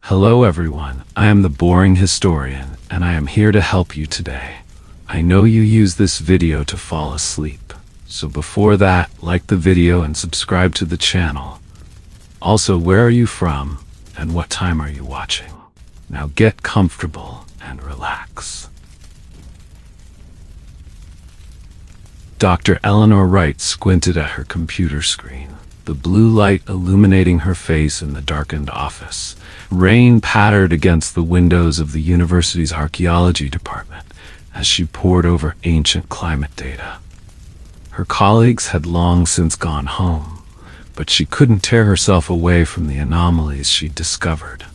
Hello everyone, I am the Boring Historian, and I am here to help you today. I know you use this video to fall asleep, so before that, like the video and subscribe to the channel. Also, where are you from, and what time are you watching? Now get comfortable and relax. Dr. Eleanor Wright squinted at her computer screen, the blue light illuminating her face in the darkened office. Rain pattered against the windows of the university's archaeology department as she pored over ancient climate data. Her colleagues had long since gone home, but she couldn't tear herself away from the anomalies she'd discovered.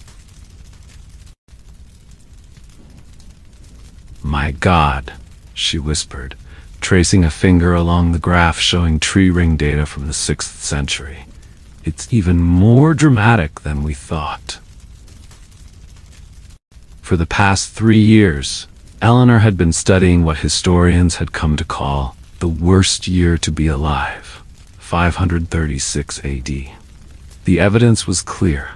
"My God," she whispered, tracing a finger along the graph showing tree ring data from the 6th century. "It's even more dramatic than we thought." For the past 3 years, Eleanor had been studying what historians had come to call the worst year to be alive, 536 AD. The evidence was clear.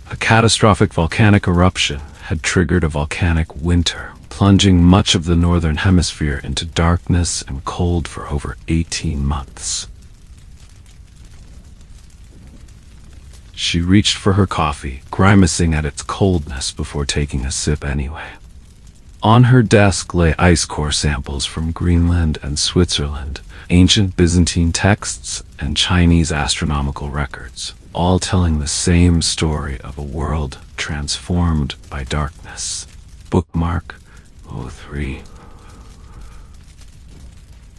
A catastrophic volcanic eruption had triggered a volcanic winter, plunging much of the northern hemisphere into darkness and cold for over 18 months. She reached for her coffee, grimacing at its coldness before taking a sip anyway. On her desk lay ice core samples from Greenland and Switzerland, ancient Byzantine texts, and Chinese astronomical records, all telling the same story of a world transformed by darkness. Bookmark 03.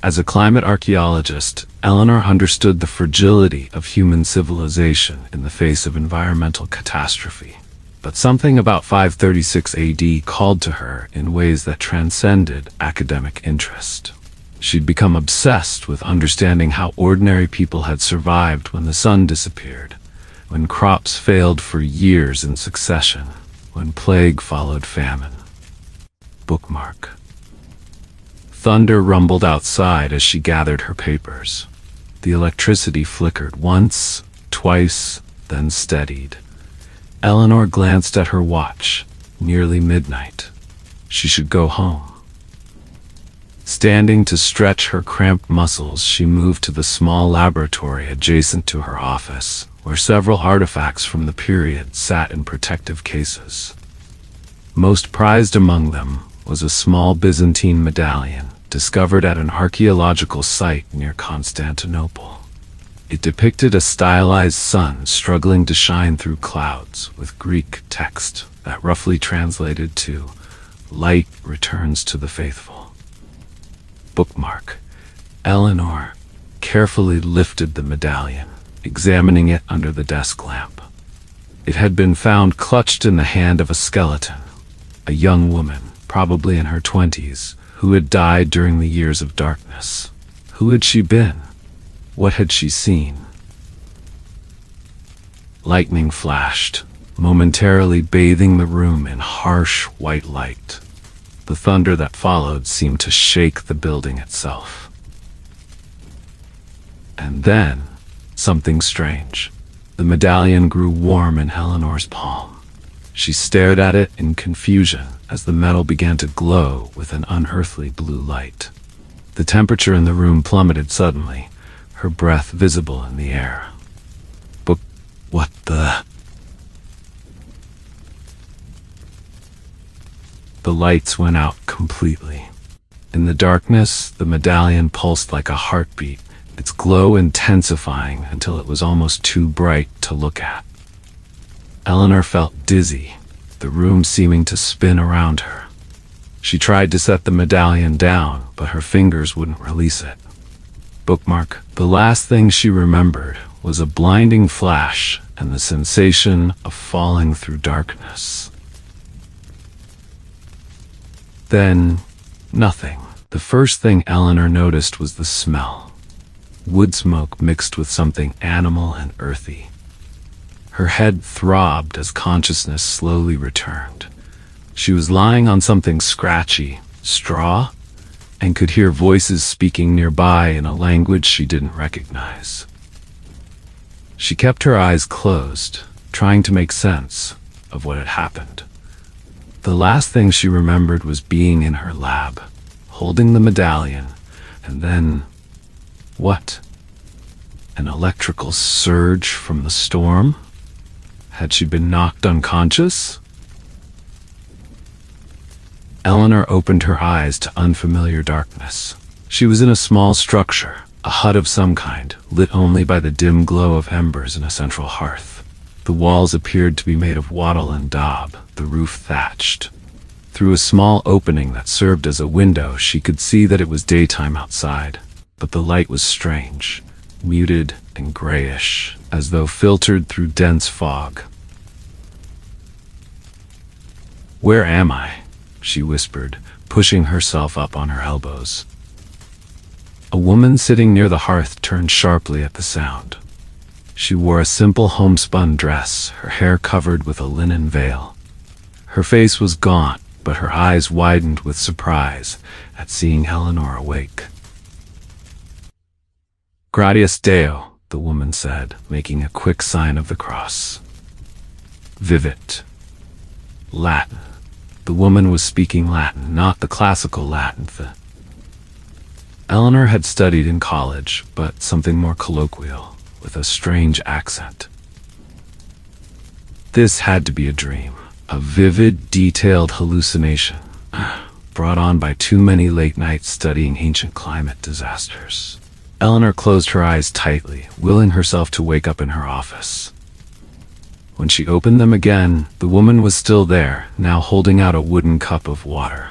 As a climate archaeologist, Eleanor understood the fragility of human civilization in the face of environmental catastrophe. But something about 536 AD called to her in ways that transcended academic interest. She'd become obsessed with understanding how ordinary people had survived when the sun disappeared, when crops failed for years in succession, when plague followed famine. Bookmark. Thunder rumbled outside as she gathered her papers. The electricity flickered once, twice, then steadied. Eleanor glanced at her watch. Nearly midnight. She should go home. Standing to stretch her cramped muscles, she moved to the small laboratory adjacent to her office, where several artifacts from the period sat in protective cases. Most prized among them was a small Byzantine medallion, discovered at an archaeological site near Constantinople. It depicted a stylized sun struggling to shine through clouds with Greek text that roughly translated to "Light returns to the faithful." Bookmark. Eleanor carefully lifted the medallion, examining it under the desk lamp. It had been found clutched in the hand of a skeleton, a young woman, probably in her 20s, who had died during the years of darkness. Who had she been? What had she seen? Lightning flashed, momentarily bathing the room in harsh white light. The thunder that followed seemed to shake the building itself. And then, something strange. The medallion grew warm in Eleanor's palm. She stared at it in confusion as the metal began to glow with an unearthly blue light. The temperature in the room plummeted suddenly, her breath visible in the air. But what the... The lights went out completely. In the darkness, the medallion pulsed like a heartbeat, its glow intensifying until it was almost too bright to look at. Eleanor felt dizzy, the room seeming to spin around her. She tried to set the medallion down, but her fingers wouldn't release it. Bookmark. The last thing she remembered was a blinding flash and the sensation of falling through darkness. Then, nothing. The first thing Eleanor noticed was the smell. Wood smoke mixed with something animal and earthy. Her head throbbed as consciousness slowly returned. She was lying on something scratchy, straw, and could hear voices speaking nearby in a language she didn't recognize. She kept her eyes closed, trying to make sense of what had happened. The last thing she remembered was being in her lab, holding the medallion, and then... what? An electrical surge from the storm? Had she been knocked unconscious? Eleanor opened her eyes to unfamiliar darkness. She was in a small structure, a hut of some kind, lit only by the dim glow of embers in a central hearth. The walls appeared to be made of wattle and daub, the roof thatched. Through a small opening that served as a window, she could see that it was daytime outside, but the light was strange, muted and grayish, as though filtered through dense fog. "Where am I?" she whispered, pushing herself up on her elbows. A woman sitting near the hearth turned sharply at the sound. She wore a simple homespun dress, her hair covered with a linen veil. Her face was gaunt, but her eyes widened with surprise at seeing Eleanor awake. "Gratias Deo," the woman said, making a quick sign of the cross. "Vivit." Latin. The woman was speaking Latin, not the classical Latin. Eleanor had studied in college, but something more colloquial, with a strange accent. This had to be a dream, a vivid, detailed hallucination, brought on by too many late nights studying ancient climate disasters. Eleanor closed her eyes tightly, willing herself to wake up in her office. When she opened them again, the woman was still there, now holding out a wooden cup of water.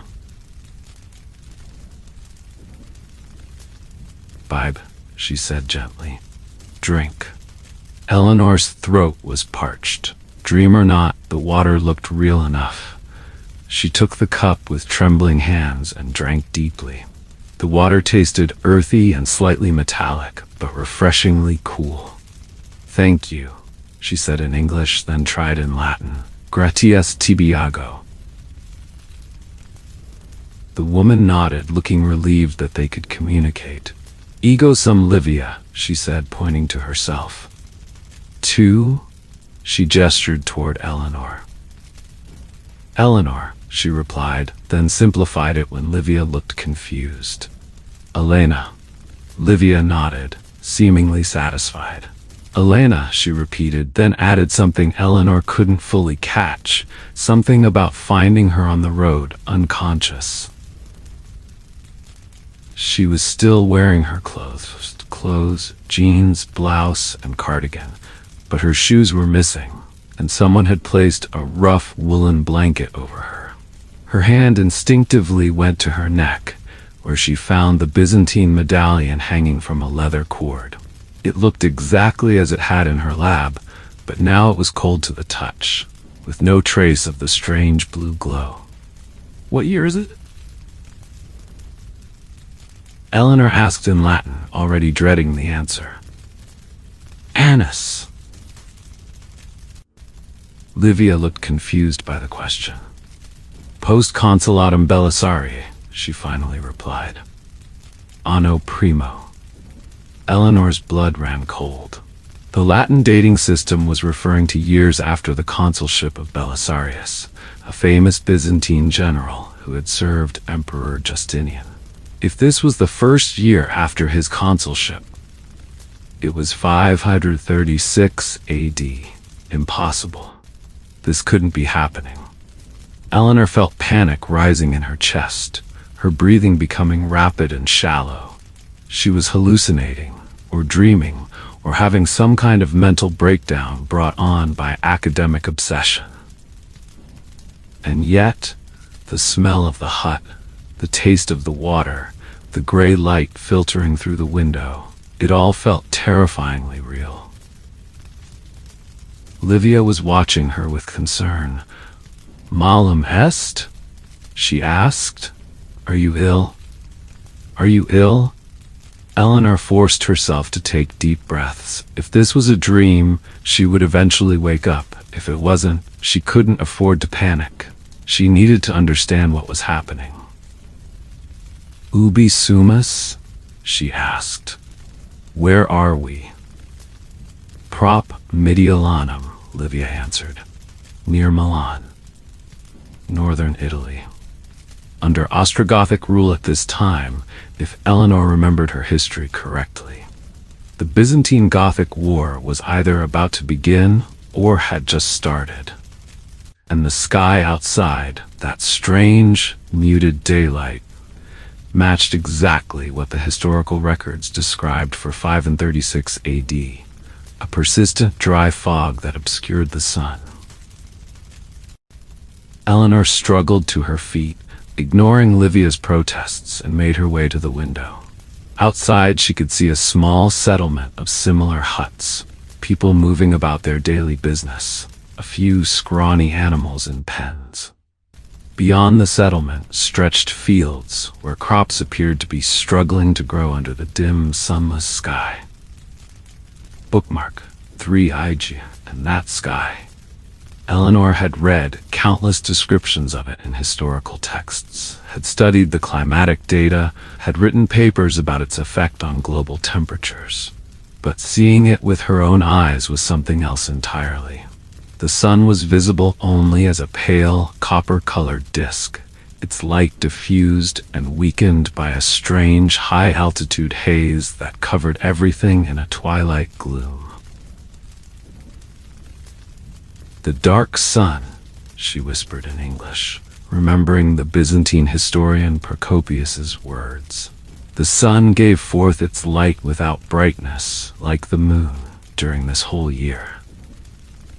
"Vibe," she said gently. "Drink." Eleanor's throat was parched. Dream or not, the water looked real enough. She took the cup with trembling hands and drank deeply. The water tasted earthy and slightly metallic, but refreshingly cool. "Thank you," she said in English, then tried in Latin. "Gratias tibiago." The woman nodded, looking relieved that they could communicate. "Ego sum Livia," she said, pointing to herself. "Two?" She gestured toward Eleanor. "Eleanor," she replied, then simplified it when Livia looked confused. "Elena." Livia nodded, seemingly satisfied. "Elena," she repeated, then added something Eleanor couldn't fully catch, something about finding her on the road, unconscious. She was still wearing her clothes, jeans, blouse, and cardigan, but her shoes were missing, and someone had placed a rough woolen blanket over her. Her hand instinctively went to her neck, where she found the Byzantine medallion hanging from a leather cord. It looked exactly as it had in her lab, but now it was cold to the touch, with no trace of the strange blue glow. "What year is it?" Eleanor asked in Latin, already dreading the answer. "Annus." Livia looked confused by the question. "Post consulatum Belisariae," she finally replied. "Anno primo." Eleanor's blood ran cold. The Latin dating system was referring to years after the consulship of Belisarius, a famous Byzantine general who had served Emperor Justinian. If this was the first year after his consulship, it was 536 AD. Impossible. This couldn't be happening. Eleanor felt panic rising in her chest, her breathing becoming rapid and shallow. She was hallucinating, or dreaming, or having some kind of mental breakdown brought on by academic obsession. And yet, the smell of the hut, the taste of the water, the gray light filtering through the window, it all felt terrifyingly real. Livia was watching her with concern. "Malum est?" she asked. "Are you ill? Are you ill?" Eleanor forced herself to take deep breaths. If this was a dream, she would eventually wake up. If it wasn't, she couldn't afford to panic. She needed to understand what was happening. "Ubi sumus?" she asked. "Where are we?" "Prop Mediolanum," Livia answered. near Milan, northern Italy. Under Ostrogothic rule at this time, if Eleanor remembered her history correctly. The Byzantine Gothic War was either about to begin or had just started. And the sky outside, that strange, muted daylight, matched exactly what the historical records described for 536 AD, a persistent dry fog that obscured the sun. Eleanor struggled to her feet, ignoring Livia's protests, and made her way to the window. Outside, she could see a small settlement of similar huts, people moving about their daily business, a few scrawny animals in pens. Beyond the settlement stretched fields where crops appeared to be struggling to grow under the dim, sunless sky. Bookmark 3IG, and that sky. Eleanor had read countless descriptions of it in historical texts, had studied the climatic data, had written papers about its effect on global temperatures. But seeing it with her own eyes was something else entirely. The sun was visible only as a pale, copper-colored disk, its light diffused and weakened by a strange, high-altitude haze that covered everything in a twilight gloom. "The dark sun," she whispered in English, remembering the Byzantine historian Procopius's words. "The sun gave forth its light without brightness, like the moon, during this whole year."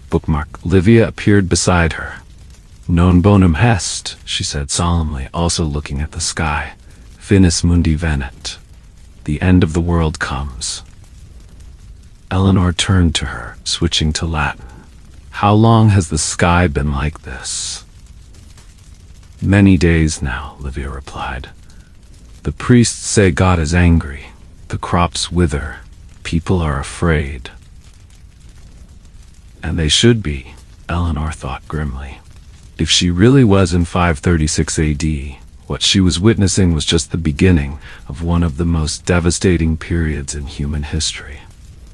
Bookmark. Livia appeared beside her. "Non bonum est," she said solemnly, also looking at the sky. "Finis mundi venit." The end of the world comes. Eleanor turned to her, switching to Latin. "How long has the sky been like this?" "Many days now," Livia replied. "The priests say God is angry. The crops wither. People are afraid." And they should be, Eleanor thought grimly. If she really was in 536 AD, what she was witnessing was just the beginning of one of the most devastating periods in human history.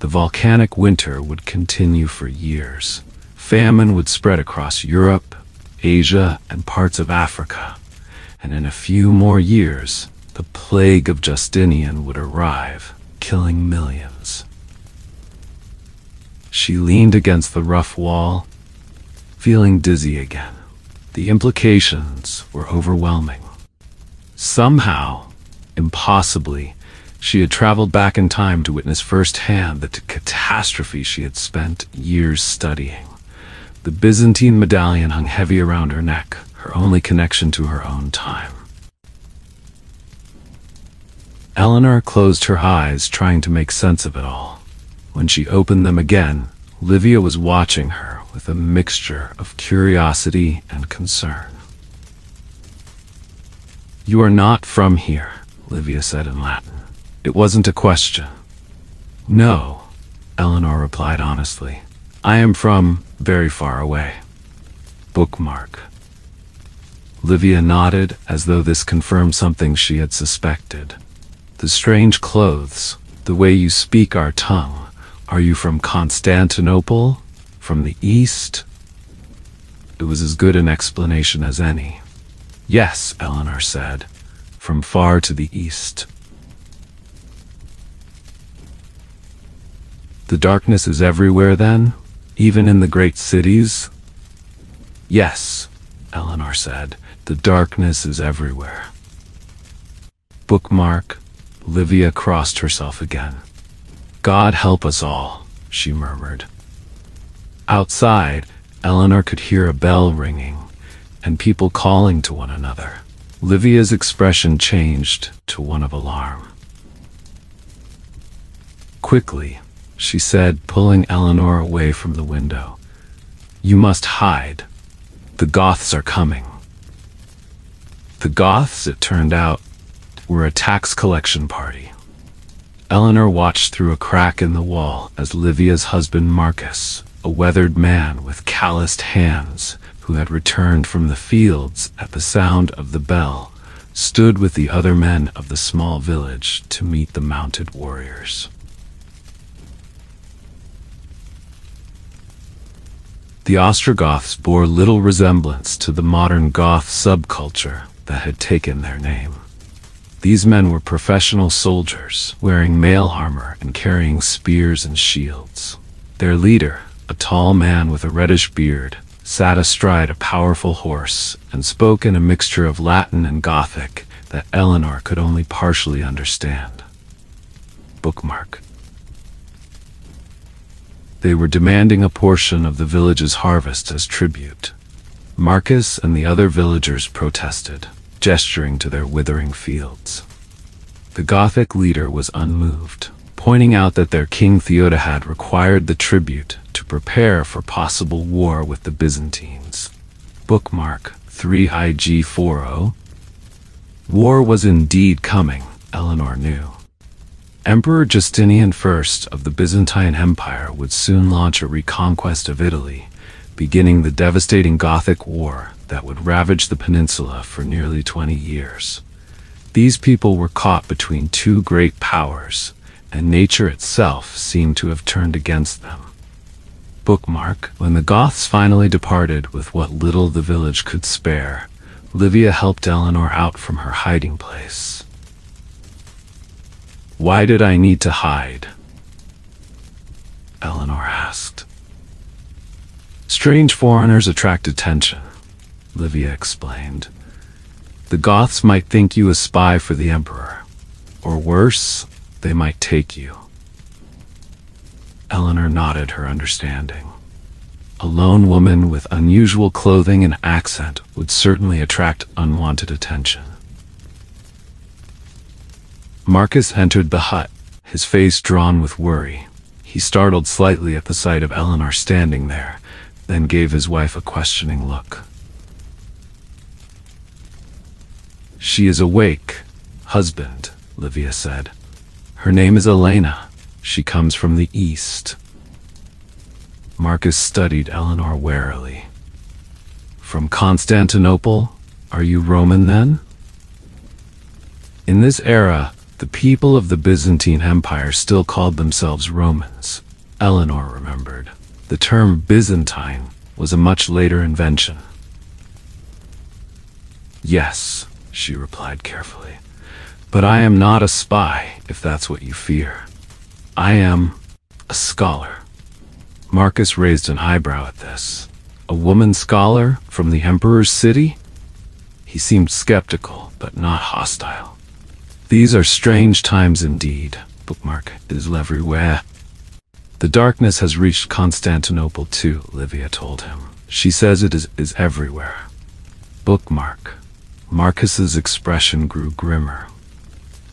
The volcanic winter would continue for years. Famine would spread across Europe, Asia, and parts of Africa. And in a few more years, the plague of Justinian would arrive, killing millions. She leaned against the rough wall, feeling dizzy again. The implications were overwhelming. Somehow, impossibly, she had traveled back in time to witness firsthand the catastrophe she had spent years studying. The Byzantine medallion hung heavy around her neck, her only connection to her own time. Eleanor closed her eyes, trying to make sense of it all. When she opened them again, Livia was watching her with a mixture of curiosity and concern. "You are not from here," Livia said in Latin. It wasn't a question. "No," Eleanor replied honestly. "I am from very far away." Bookmark. Livia nodded as though this confirmed something she had suspected. "The strange clothes, the way you speak our tongue. Are you from Constantinople? From the East?" It was as good an explanation as any. "Yes," Eleanor said, "from far to the east." "The darkness is everywhere then? Even in the great cities?" "Yes," Eleanor said, "the darkness is everywhere." Bookmark. Livia crossed herself again. "God help us all," she murmured. Outside, Eleanor could hear a bell ringing, and people calling to one another. Livia's expression changed to one of alarm. "Quickly," she said, pulling Eleanor away from the window. "You must hide. The Goths are coming." The Goths, it turned out, were a tax collection party. Eleanor watched through a crack in the wall as Livia's husband Marcus, a weathered man with calloused hands who had returned from the fields at the sound of the bell, stood with the other men of the small village to meet the mounted warriors. The Ostrogoths bore little resemblance to the modern Goth subculture that had taken their name. These men were professional soldiers, wearing mail armor and carrying spears and shields. Their leader, a tall man with a reddish beard, sat astride a powerful horse and spoke in a mixture of Latin and Gothic that Eleanor could only partially understand. Bookmark. They were demanding a portion of the village's harvest as tribute. Marcus and the other villagers protested, gesturing to their withering fields. The Gothic leader was unmoved, pointing out that their king Theodahad required the tribute to prepare for possible war with the Byzantines. Bookmark 3IG40. War was indeed coming, Eleanor knew. Emperor Justinian I of the Byzantine Empire would soon launch a reconquest of Italy, beginning the devastating Gothic War that would ravage the peninsula for nearly 20 years. These people were caught between two great powers, and nature itself seemed to have turned against them. Bookmark. When the Goths finally departed with what little the village could spare, Livia helped Eleanor out from her hiding place. "Why did I need to hide?" Eleanor asked. "Strange foreigners attract attention," Livia explained. "The Goths might think you a spy for the Emperor. Or worse, they might take you." Eleanor nodded her understanding. A lone woman with unusual clothing and accent would certainly attract unwanted attention. Marcus entered the hut, his face drawn with worry. He startled slightly at the sight of Eleanor standing there, then gave his wife a questioning look. "She is awake, husband," Livia said. "Her name is Elena. She comes from the east." Marcus studied Eleanor warily. "From Constantinople? Are you Roman then?" In this era, the people of the Byzantine Empire still called themselves Romans, Eleanor remembered. The term Byzantine was a much later invention. "Yes," she replied carefully, "but I am not a spy, if that's what you fear. I am a scholar." Marcus raised an eyebrow at this. A woman scholar from the Emperor's city? He seemed skeptical, but not hostile. "These are strange times indeed." Bookmark. "It is everywhere." "The darkness has reached Constantinople too," Livia told him. "She says it is everywhere." Bookmark. Marcus's expression grew grimmer.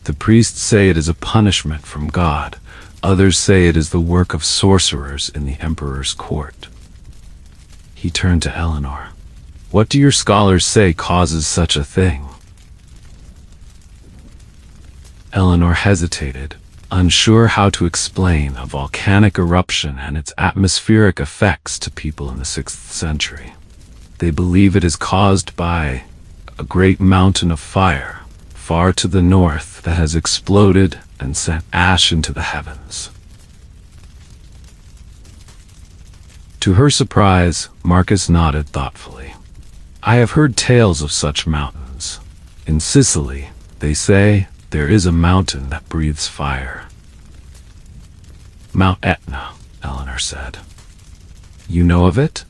"The priests say it is a punishment from God. Others say it is the work of sorcerers in the Emperor's court." He turned to Eleanor. "What do your scholars say causes such a thing?" Eleanor hesitated, unsure how to explain a volcanic eruption and its atmospheric effects to people in the 6th century. "They believe it is caused by a great mountain of fire, far to the north, that has exploded and sent ash into the heavens." To her surprise, Marcus nodded thoughtfully. "I have heard tales of such mountains. In Sicily, they say, there is a mountain that breathes fire." "Mount Etna," Eleanor said. "You know of it?"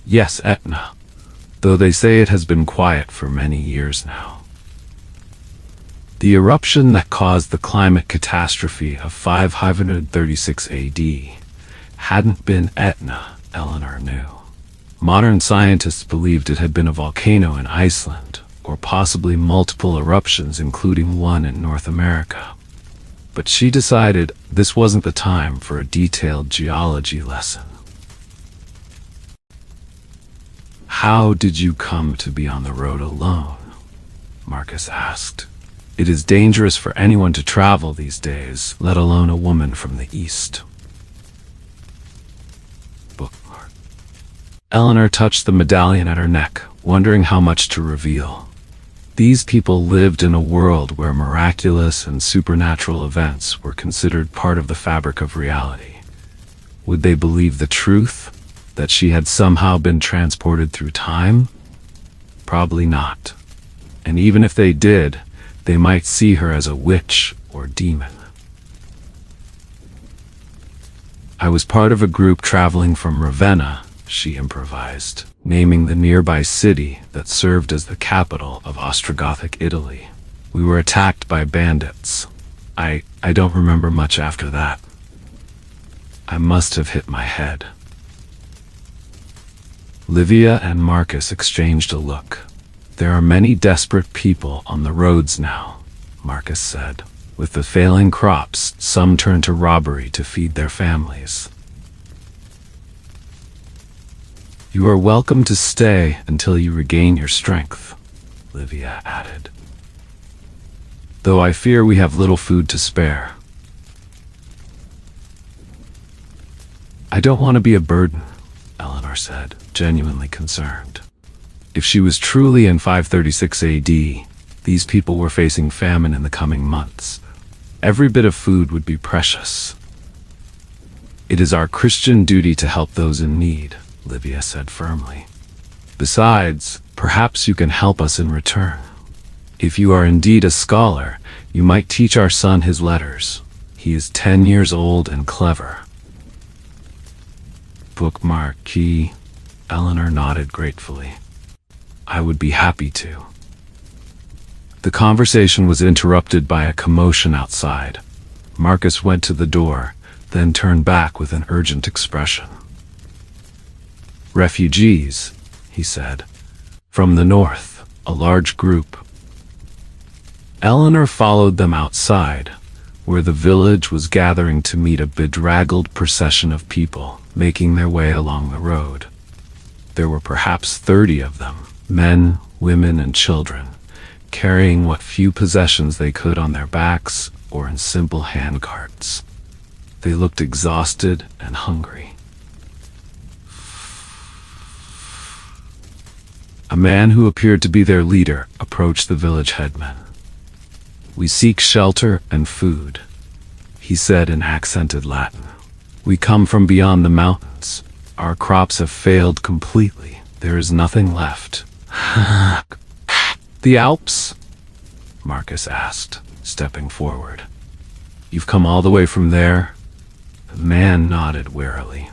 "Yes, Etna, though they say it has been quiet for many years now." The eruption that caused the climate catastrophe of 536 AD hadn't been Etna, Eleanor knew. Modern scientists believed it had been a volcano in Iceland, or possibly multiple eruptions including one in North America. But she decided this wasn't the time for a detailed geology lesson. "How did you come to be on the road alone?" Marcus asked. "It is dangerous for anyone to travel these days, let alone a woman from the east." Bookmark. Eleanor touched the medallion at her neck, wondering how much to reveal. These people lived in a world where miraculous and supernatural events were considered part of the fabric of reality. Would they believe the truth, That she had somehow been transported through time? Probably not. And even if they did, they might see her as a witch or demon. I was part of a group traveling from Ravenna, she improvised, naming the nearby city that served as the capital of Ostrogothic Italy. We were attacked by bandits. I don't remember much after that. I must have hit my head. Livia and Marcus exchanged a look. There are many desperate people on the roads now, Marcus said. With the failing crops, some turn to robbery to feed their families. You are welcome to stay until you regain your strength, Livia added. Though I fear we have little food to spare. I don't want to be a burden, Eleanor said, genuinely concerned. If she was truly in 536 AD, these people were facing famine in the coming months. Every bit of food would be precious. It is our Christian duty to help those in need, Livia said firmly. Besides, perhaps you can help us in return. If you are indeed a scholar, you might teach our son his letters. He is 10 years old and clever. Bookmark key. Eleanor nodded gratefully. I would be happy to. The conversation was interrupted by a commotion outside. Marcus went to the door, then turned back with an urgent expression. Refugees, he said. From the north, a large group. Eleanor followed them outside, where the village was gathering to meet a bedraggled procession of people making their way along the road. There were perhaps 30 of them, men, women, and children, carrying what few possessions they could on their backs or in simple handcarts. They looked exhausted and hungry. A man who appeared to be their leader approached the village headman. We seek shelter and food, he said in accented Latin. We come from beyond the mountains. Our crops have failed completely. There is nothing left. The Alps? Marcus asked, stepping forward. You've come all the way from there? The man nodded wearily.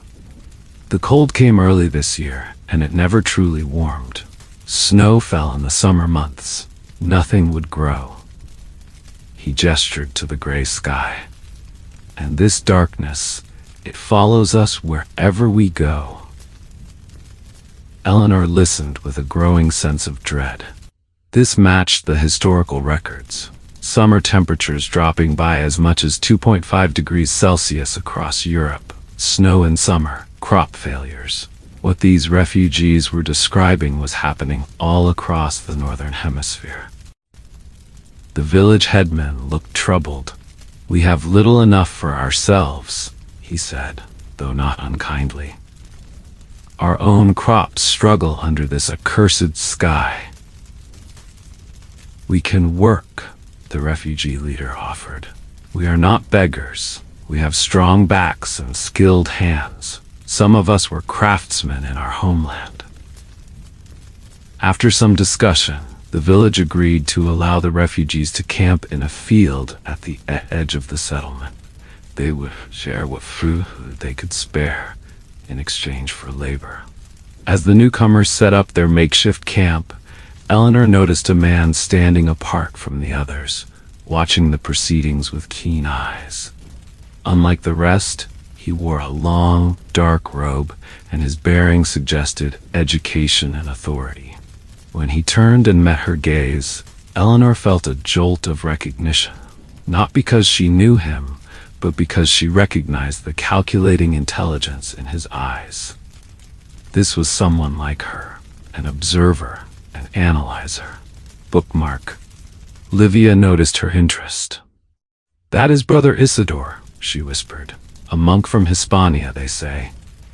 The cold came early this year, and it never truly warmed. Snow fell in the summer months. Nothing would grow. He gestured to the gray sky. And this darkness, it follows us wherever we go. Eleanor listened with a growing sense of dread. This matched the historical records. Summer temperatures dropping by as much as 2.5 degrees Celsius across Europe. Snow in summer, crop failures. What these refugees were describing was happening all across the northern hemisphere. The village headman looked troubled. We have little enough for ourselves, he said, though not unkindly. Our own crops struggle under this accursed sky. We can work, the refugee leader offered. We are not beggars. We have strong backs and skilled hands. Some of us were craftsmen in our homeland. After some discussion, the village agreed to allow the refugees to camp in a field at the edge of the settlement. They would share what food they could spare in exchange for labor. As the newcomers set up their makeshift camp, Eleanor noticed a man standing apart from the others, watching the proceedings with keen eyes. Unlike the rest, he wore a long, dark robe, and his bearing suggested education and authority. When he turned and met her gaze, Eleanor felt a jolt of recognition, not because she knew him, but because she recognized the calculating intelligence in his eyes. This was someone like her, an observer, an analyzer. Bookmark. Livia noticed her interest. That is Brother Isidore, she whispered. A monk from Hispania, they say.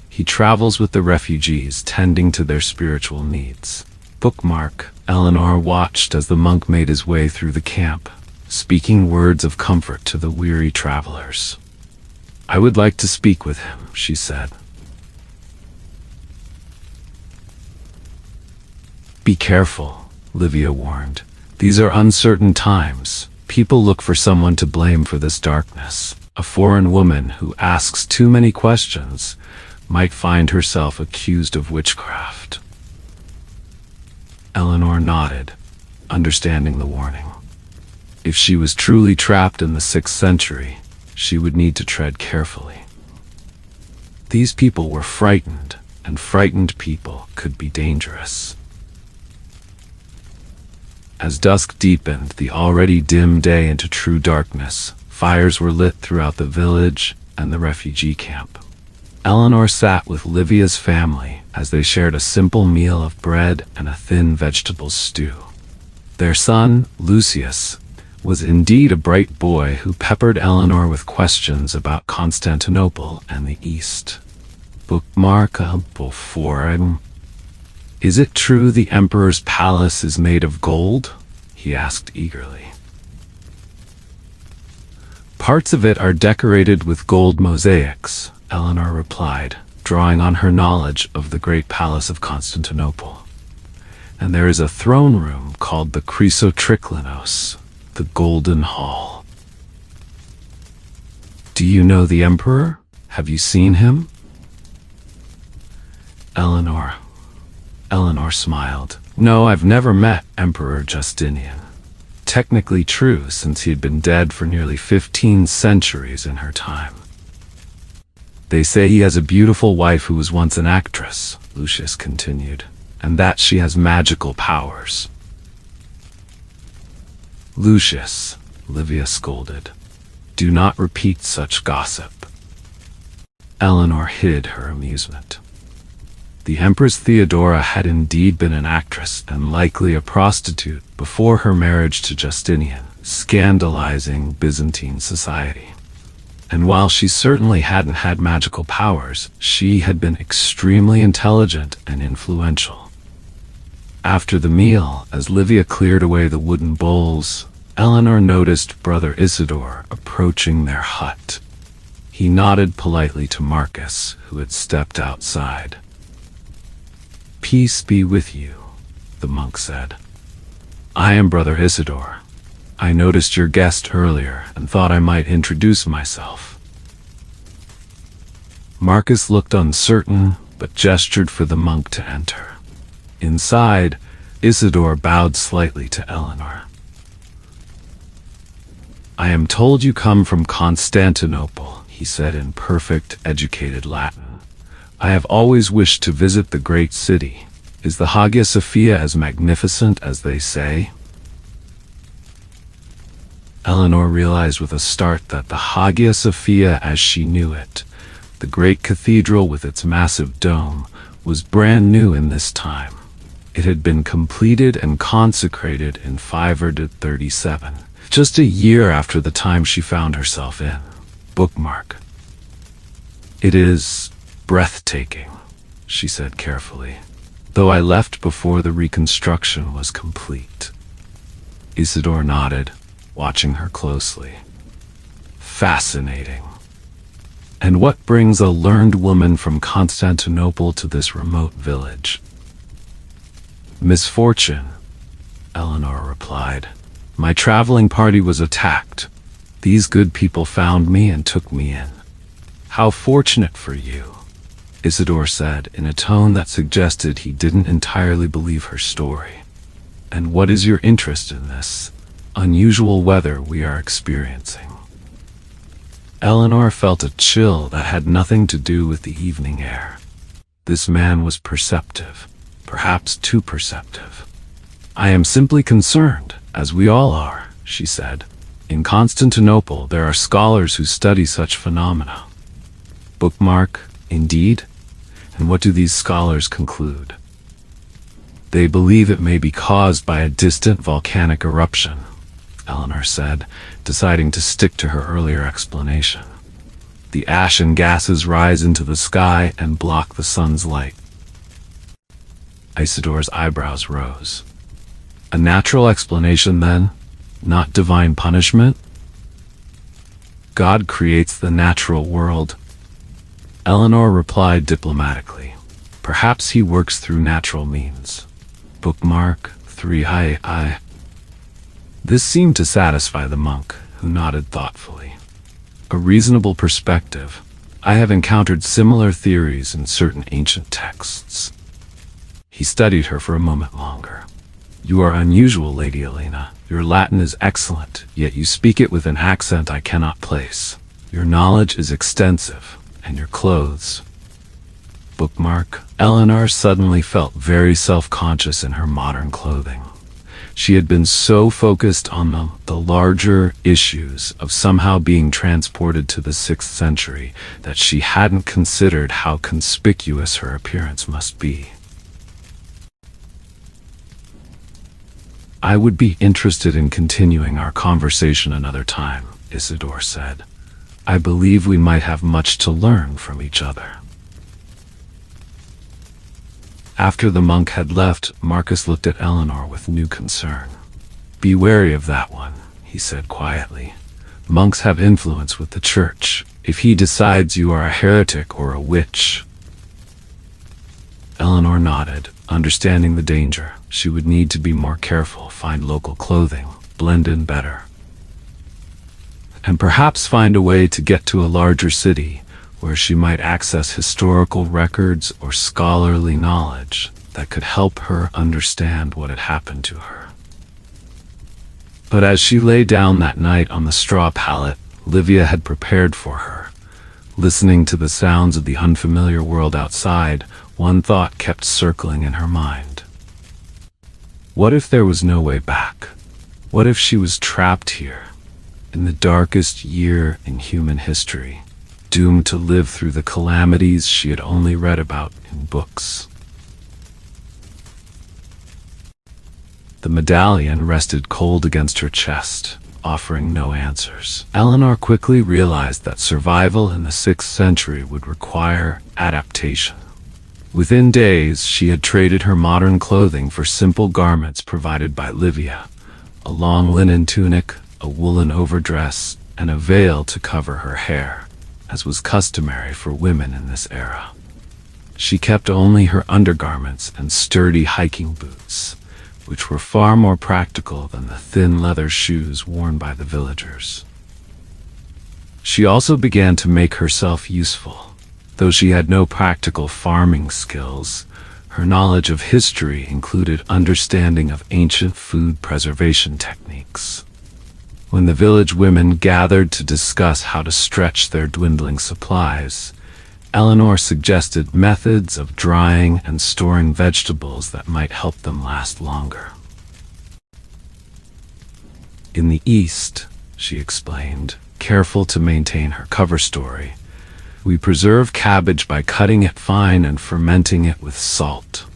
He travels with the refugees, tending to their spiritual needs. Bookmark. Eleanor watched as the monk made his way through the camp, speaking words of comfort to the weary travelers. I would like to speak with him, she said. Be careful, Livia warned. These are uncertain times. People look for someone to blame for this darkness. A foreign woman who asks too many questions might find herself accused of witchcraft. Eleanor nodded, understanding the warning. If she was truly trapped in the 6th century, she would need to tread carefully. These people were frightened, and frightened people could be dangerous. As dusk deepened the already dim day into true darkness, fires were lit throughout the village and the refugee camp. Eleanor sat with Livia's family as they shared a simple meal of bread and a thin vegetable stew. Their son, Lucius, was indeed a bright boy who peppered Eleanor with questions about Constantinople and the East. Bookmark before. Is it true the emperor's palace is made of gold? He asked eagerly. Parts of it are decorated with gold mosaics, Eleanor replied, drawing on her knowledge of the great palace of Constantinople. And there is a throne room called the Chrysotriclinos, the Golden Hall. Do you know the emperor? Have you seen him? Eleanor smiled. No, I've never met Emperor Justinian. Technically true, since he had been dead for nearly 15 centuries in her time. They say he has a beautiful wife who was once an actress, Lucius continued, and that she has magical powers. Lucius, Livia scolded, do not repeat such gossip. Eleanor hid her amusement. The Empress Theodora had indeed been an actress and likely a prostitute before her marriage to Justinian, scandalizing Byzantine society. And while she certainly hadn't had magical powers, she had been extremely intelligent and influential. After the meal, as Livia cleared away the wooden bowls, Eleanor noticed Brother Isidore approaching their hut. He nodded politely to Marcus, who had stepped outside. Peace be with you, the monk said. I am Brother Isidore. I noticed your guest earlier and thought I might introduce myself. Marcus looked uncertain, but gestured for the monk to enter. Inside, Isidore bowed slightly to Eleanor. I am told you come from Constantinople, he said in perfect, educated Latin. I have always wished to visit the great city. Is the Hagia Sophia as magnificent as they say? Eleanor realized with a start that the Hagia Sophia as she knew it, the great cathedral with its massive dome, was brand new in this time. It had been completed and consecrated in 537, just a year after the time she found herself in. Bookmark. It is breathtaking, she said carefully, though I left before the reconstruction was complete. Isidore nodded, watching her closely. Fascinating. And what brings a learned woman from Constantinople to this remote village? Misfortune, Eleanor replied. My traveling party was attacked. These good people found me and took me in. How fortunate for you, Isidore said in a tone that suggested he didn't entirely believe her story. And what is your interest in this unusual weather we are experiencing? Eleanor felt a chill that had nothing to do with the evening air. This man was perceptive, perhaps too perceptive. I am simply concerned, as we all are, she said. In Constantinople, there are scholars who study such phenomena. Bookmark, indeed? And what do these scholars conclude? They believe it may be caused by a distant volcanic eruption, Eleanor said, deciding to stick to her earlier explanation. The ash and gases rise into the sky and block the sun's light. Isidore's eyebrows rose. A natural explanation, then? Not divine punishment? God creates the natural world. Eleanor replied diplomatically. Perhaps he works through natural means. Bookmark 3 I. This seemed to satisfy the monk, who nodded thoughtfully. A reasonable perspective. I have encountered similar theories in certain ancient texts. He studied her for a moment longer. You are unusual, Lady Elena. Your Latin is excellent, yet you speak it with an accent I cannot place. Your knowledge is extensive, and your clothes. Bookmark. Eleanor suddenly felt very self-conscious in her modern clothing. She had been so focused on the larger issues of somehow being transported to the 6th century that she hadn't considered how conspicuous her appearance must be. I would be interested in continuing our conversation another time, Isidore said. I believe we might have much to learn from each other. After the monk had left, Marcus looked at Eleanor with new concern. Be wary of that one, he said quietly. Monks have influence with the church. If he decides you are a heretic or a witch. Eleanor nodded, understanding the danger. She would need to be more careful, find local clothing, blend in better. And perhaps find a way to get to a larger city, where she might access historical records or scholarly knowledge that could help her understand what had happened to her. But as she lay down that night on the straw pallet Livia had prepared for her, listening to the sounds of the unfamiliar world outside, one thought kept circling in her mind. What if there was no way back? What if she was trapped here, in the darkest year in human history, doomed to live through the calamities she had only read about in books? The medallion rested cold against her chest, offering no answers. Eleanor quickly realized that survival in the 6th century would require adaptation. Within days, she had traded her modern clothing for simple garments provided by Livia, a long linen tunic, a woolen overdress, and a veil to cover her hair, as was customary for women in this era. She kept only her undergarments and sturdy hiking boots, which were far more practical than the thin leather shoes worn by the villagers. She also began to make herself useful. Though she had no practical farming skills, her knowledge of history included understanding of ancient food preservation techniques. When the village women gathered to discuss how to stretch their dwindling supplies, Eleanor suggested methods of drying and storing vegetables that might help them last longer. In the East, she explained, careful to maintain her cover story, we preserve cabbage by cutting it fine and fermenting it with salt.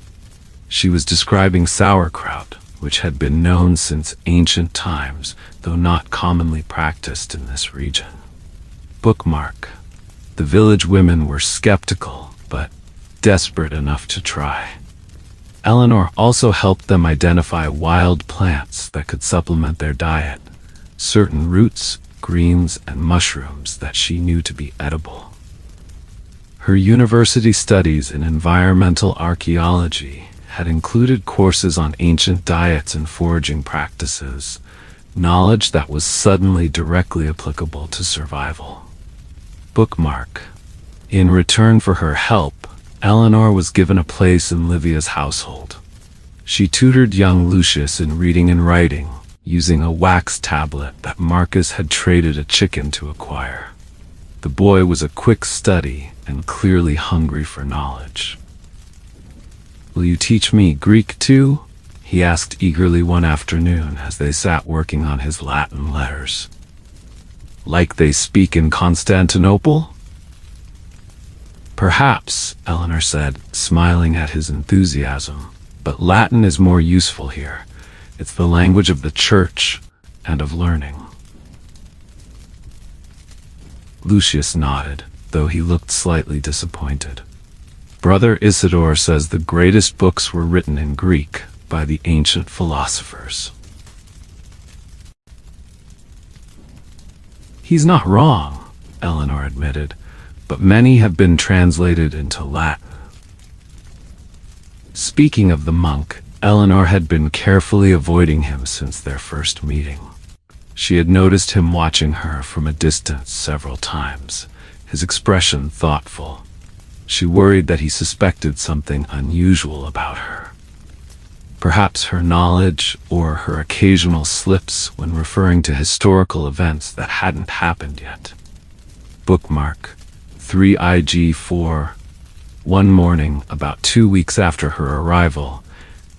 She was describing sauerkraut, which had been known since ancient times, though not commonly practiced in this region. Bookmark. The village women were skeptical, but desperate enough to try. Eleanor also helped them identify wild plants that could supplement their diet, certain roots, greens, and mushrooms that she knew to be edible. Her university studies in environmental archaeology had included courses on ancient diets and foraging practices, knowledge that was suddenly directly applicable to survival. Bookmark. In return for her help, Eleanor was given a place in Livia's household. She tutored young Lucius in reading and writing, using a wax tablet that Marcus had traded a chicken to acquire. The boy was a quick study and clearly hungry for knowledge. Will you teach me Greek too? He asked eagerly one afternoon as they sat working on his Latin letters. Like they speak in Constantinople? Perhaps, Eleanor said, smiling at his enthusiasm, but Latin is more useful here. It's the language of the church and of learning. Lucius nodded, though he looked slightly disappointed. Brother Isidore says the greatest books were written in Greek by the ancient philosophers. He's not wrong, Eleanor admitted, but many have been translated into Latin. Speaking of the monk, Eleanor had been carefully avoiding him since their first meeting. She had noticed him watching her from a distance several times, his expression thoughtful. She worried that he suspected something unusual about her. Perhaps her knowledge or her occasional slips when referring to historical events that hadn't happened yet. Bookmark 3IG4. One morning, about 2 weeks after her arrival,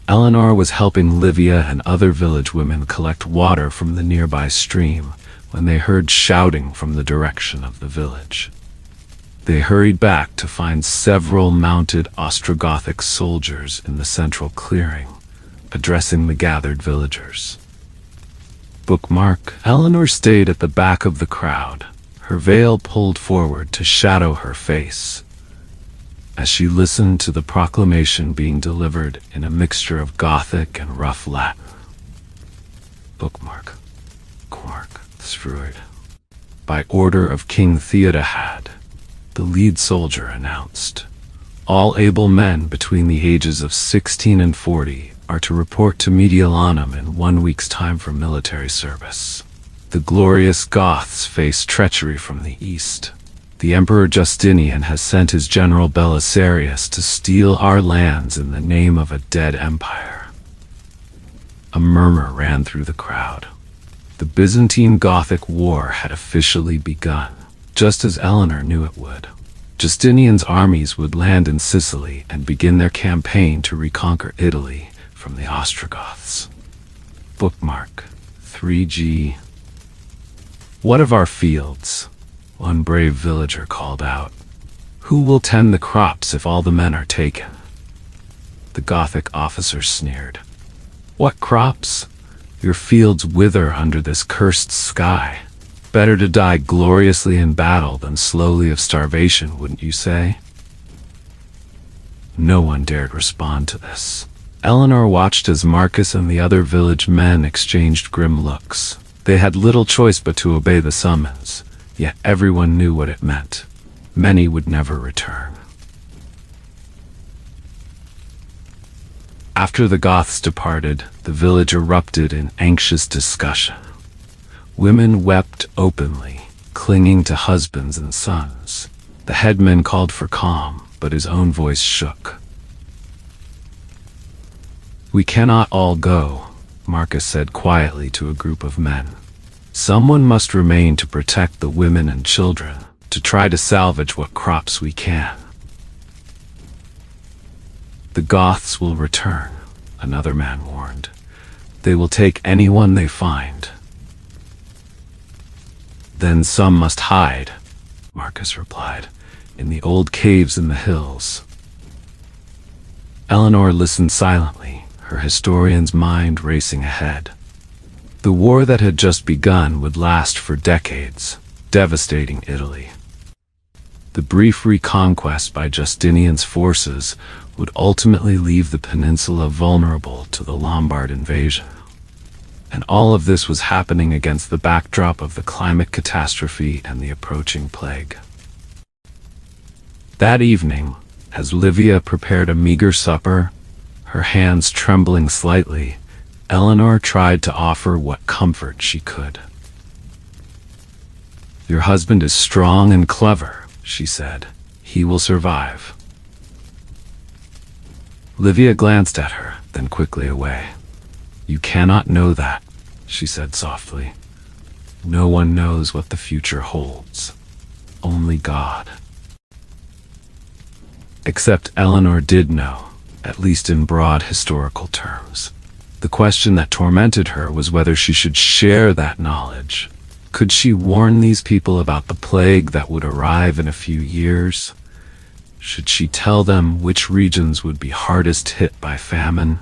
Eleanor was helping Livia and other village women collect water from the nearby stream when they heard shouting from the direction of the village. They hurried back to find several mounted Ostrogothic soldiers in the central clearing, addressing the gathered villagers. Bookmark. Eleanor stayed at the back of the crowd, her veil pulled forward to shadow her face, as she listened to the proclamation being delivered in a mixture of Gothic and rough Latin. Bookmark. Quark. Destroyed. By order of King Theodahad, the lead soldier announced, all able men between the ages of 16 and 40 are to report to Mediolanum in 1 week's time for military service. The glorious Goths face treachery from the east. The Emperor Justinian has sent his general Belisarius to steal our lands in the name of a dead empire. A murmur ran through the crowd. The Byzantine-Gothic War had officially begun, just as Eleanor knew it would. Justinian's armies would land in Sicily and begin their campaign to reconquer Italy from the Ostrogoths. Bookmark 3G. What of our fields? One brave villager called out. Who will tend the crops if all the men are taken? The Gothic officer sneered. What crops? Your fields wither under this cursed sky. Better to die gloriously in battle than slowly of starvation, wouldn't you say? No one dared respond to this. Eleanor watched as Marcus and the other village men exchanged grim looks. They had little choice but to obey the summons, yet everyone knew what it meant. Many would never return. After the Goths departed, the village erupted in anxious discussion. Women wept openly, clinging to husbands and sons. The headman called for calm, but his own voice shook. We cannot all go, Marcus said quietly to a group of men. Someone must remain to protect the women and children, to try to salvage what crops we can. The Goths will return, another man warned. They will take anyone they find. Then some must hide, Marcus replied, in the old caves in the hills. Eleanor listened silently, her historian's mind racing ahead. The war that had just begun would last for decades, devastating Italy. The brief reconquest by Justinian's forces would ultimately leave the peninsula vulnerable to the Lombard invasion. And all of this was happening against the backdrop of the climate catastrophe and the approaching plague. That evening, as Livia prepared a meager supper, her hands trembling slightly, Eleanor tried to offer what comfort she could. Your husband is strong and clever, she said. He will survive. Livia glanced at her, then quickly away. You cannot know that, she said softly. No one knows what the future holds. Only God. Except Eleanor did know, at least in broad historical terms. The question that tormented her was whether she should share that knowledge. Could she warn these people about the plague that would arrive in a few years? Should she tell them which regions would be hardest hit by famine?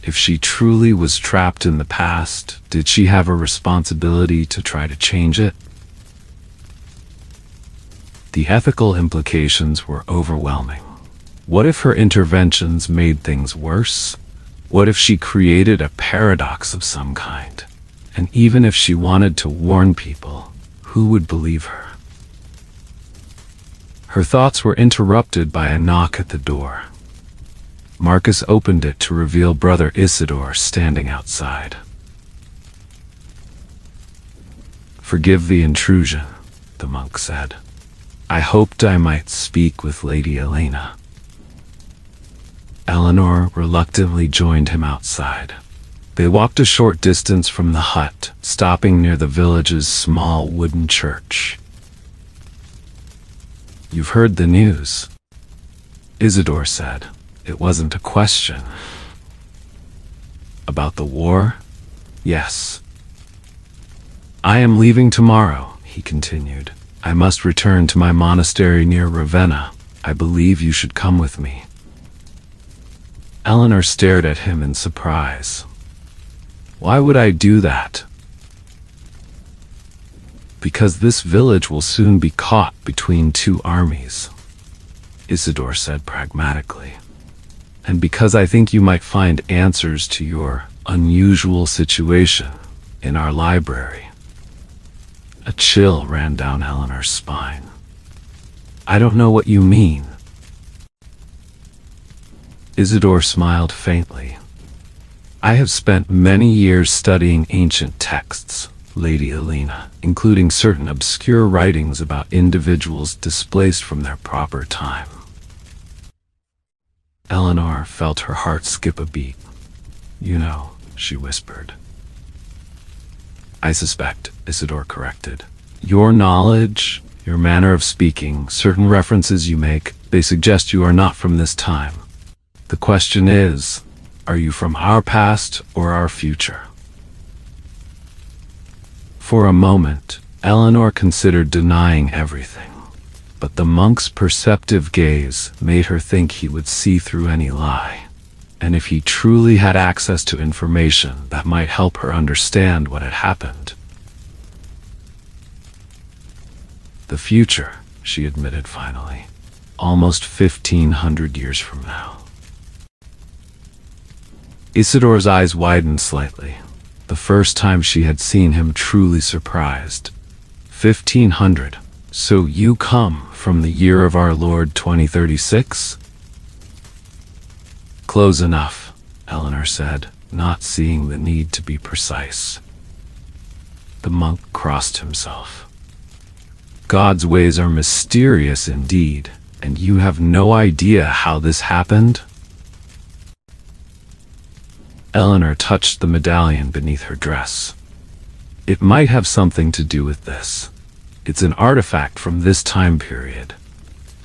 If she truly was trapped in the past, did she have a responsibility to try to change it? The ethical implications were overwhelming. What if her interventions made things worse? What if she created a paradox of some kind? And even if she wanted to warn people, who would believe her? Her thoughts were interrupted by a knock at the door. Marcus opened it to reveal Brother Isidore standing outside. "Forgive the intrusion," the monk said. "I hoped I might speak with Lady Elena." Eleanor reluctantly joined him outside. They walked a short distance from the hut, stopping near the village's small wooden church. "You've heard the news," Isidore said. It wasn't a question. "About the war?" "Yes." "I am leaving tomorrow," he continued. "I must return to my monastery near Ravenna. I believe you should come with me." Eleanor stared at him in surprise. "Why would I do that?" "Because this village will soon be caught between two armies," Isidore said pragmatically. "And because I think you might find answers to your unusual situation in our library." A chill ran down Eleanor's spine. "I don't know what you mean." Isidore smiled faintly. "I have spent many years studying ancient texts, Lady Elena, including certain obscure writings about individuals displaced from their proper time." Eleanor felt her heart skip a beat. "You know," she whispered. "I suspect," Isidore corrected. "Your knowledge, your manner of speaking, certain references you make, they suggest you are not from this time. The question is, are you from our past or our future?" For a moment, Eleanor considered denying everything, but the monk's perceptive gaze made her think he would see through any lie. And if he truly had access to information that might help her understand what had happened. "The future," she admitted finally. "Almost 1,500 years from now." Isidore's eyes widened slightly, the first time she had seen him truly surprised. 1,500. So you come from the year of our Lord 2036? "Close enough," Eleanor said, not seeing the need to be precise. The monk crossed himself. "God's ways are mysterious indeed, and you have no idea how this happened?" Eleanor touched the medallion beneath her dress. "It might have something to do with this. It's an artifact from this time period.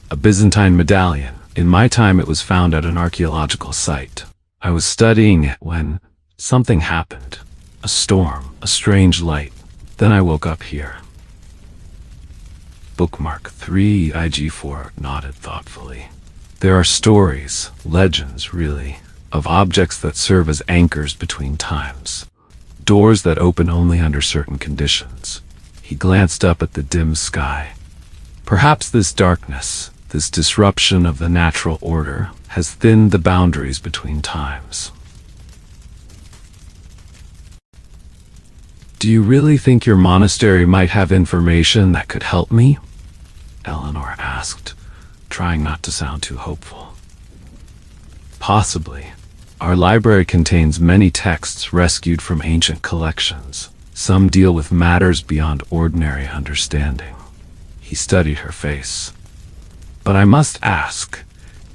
A Byzantine medallion. In my time it was found at an archaeological site. I was studying it when something happened. A storm, a strange light. Then I woke up here." Bookmark 3IG4 nodded thoughtfully. "There are stories, legends really, of objects that serve as anchors between times. Doors that open only under certain conditions." He glanced up at the dim sky. "Perhaps this darkness, this disruption of the natural order, has thinned the boundaries between times." "Do you really think your monastery might have information that could help me?" Eleanor asked, trying not to sound too hopeful. "Possibly. Our library contains many texts rescued from ancient collections. Some deal with matters beyond ordinary understanding." He studied her face. "But I must ask,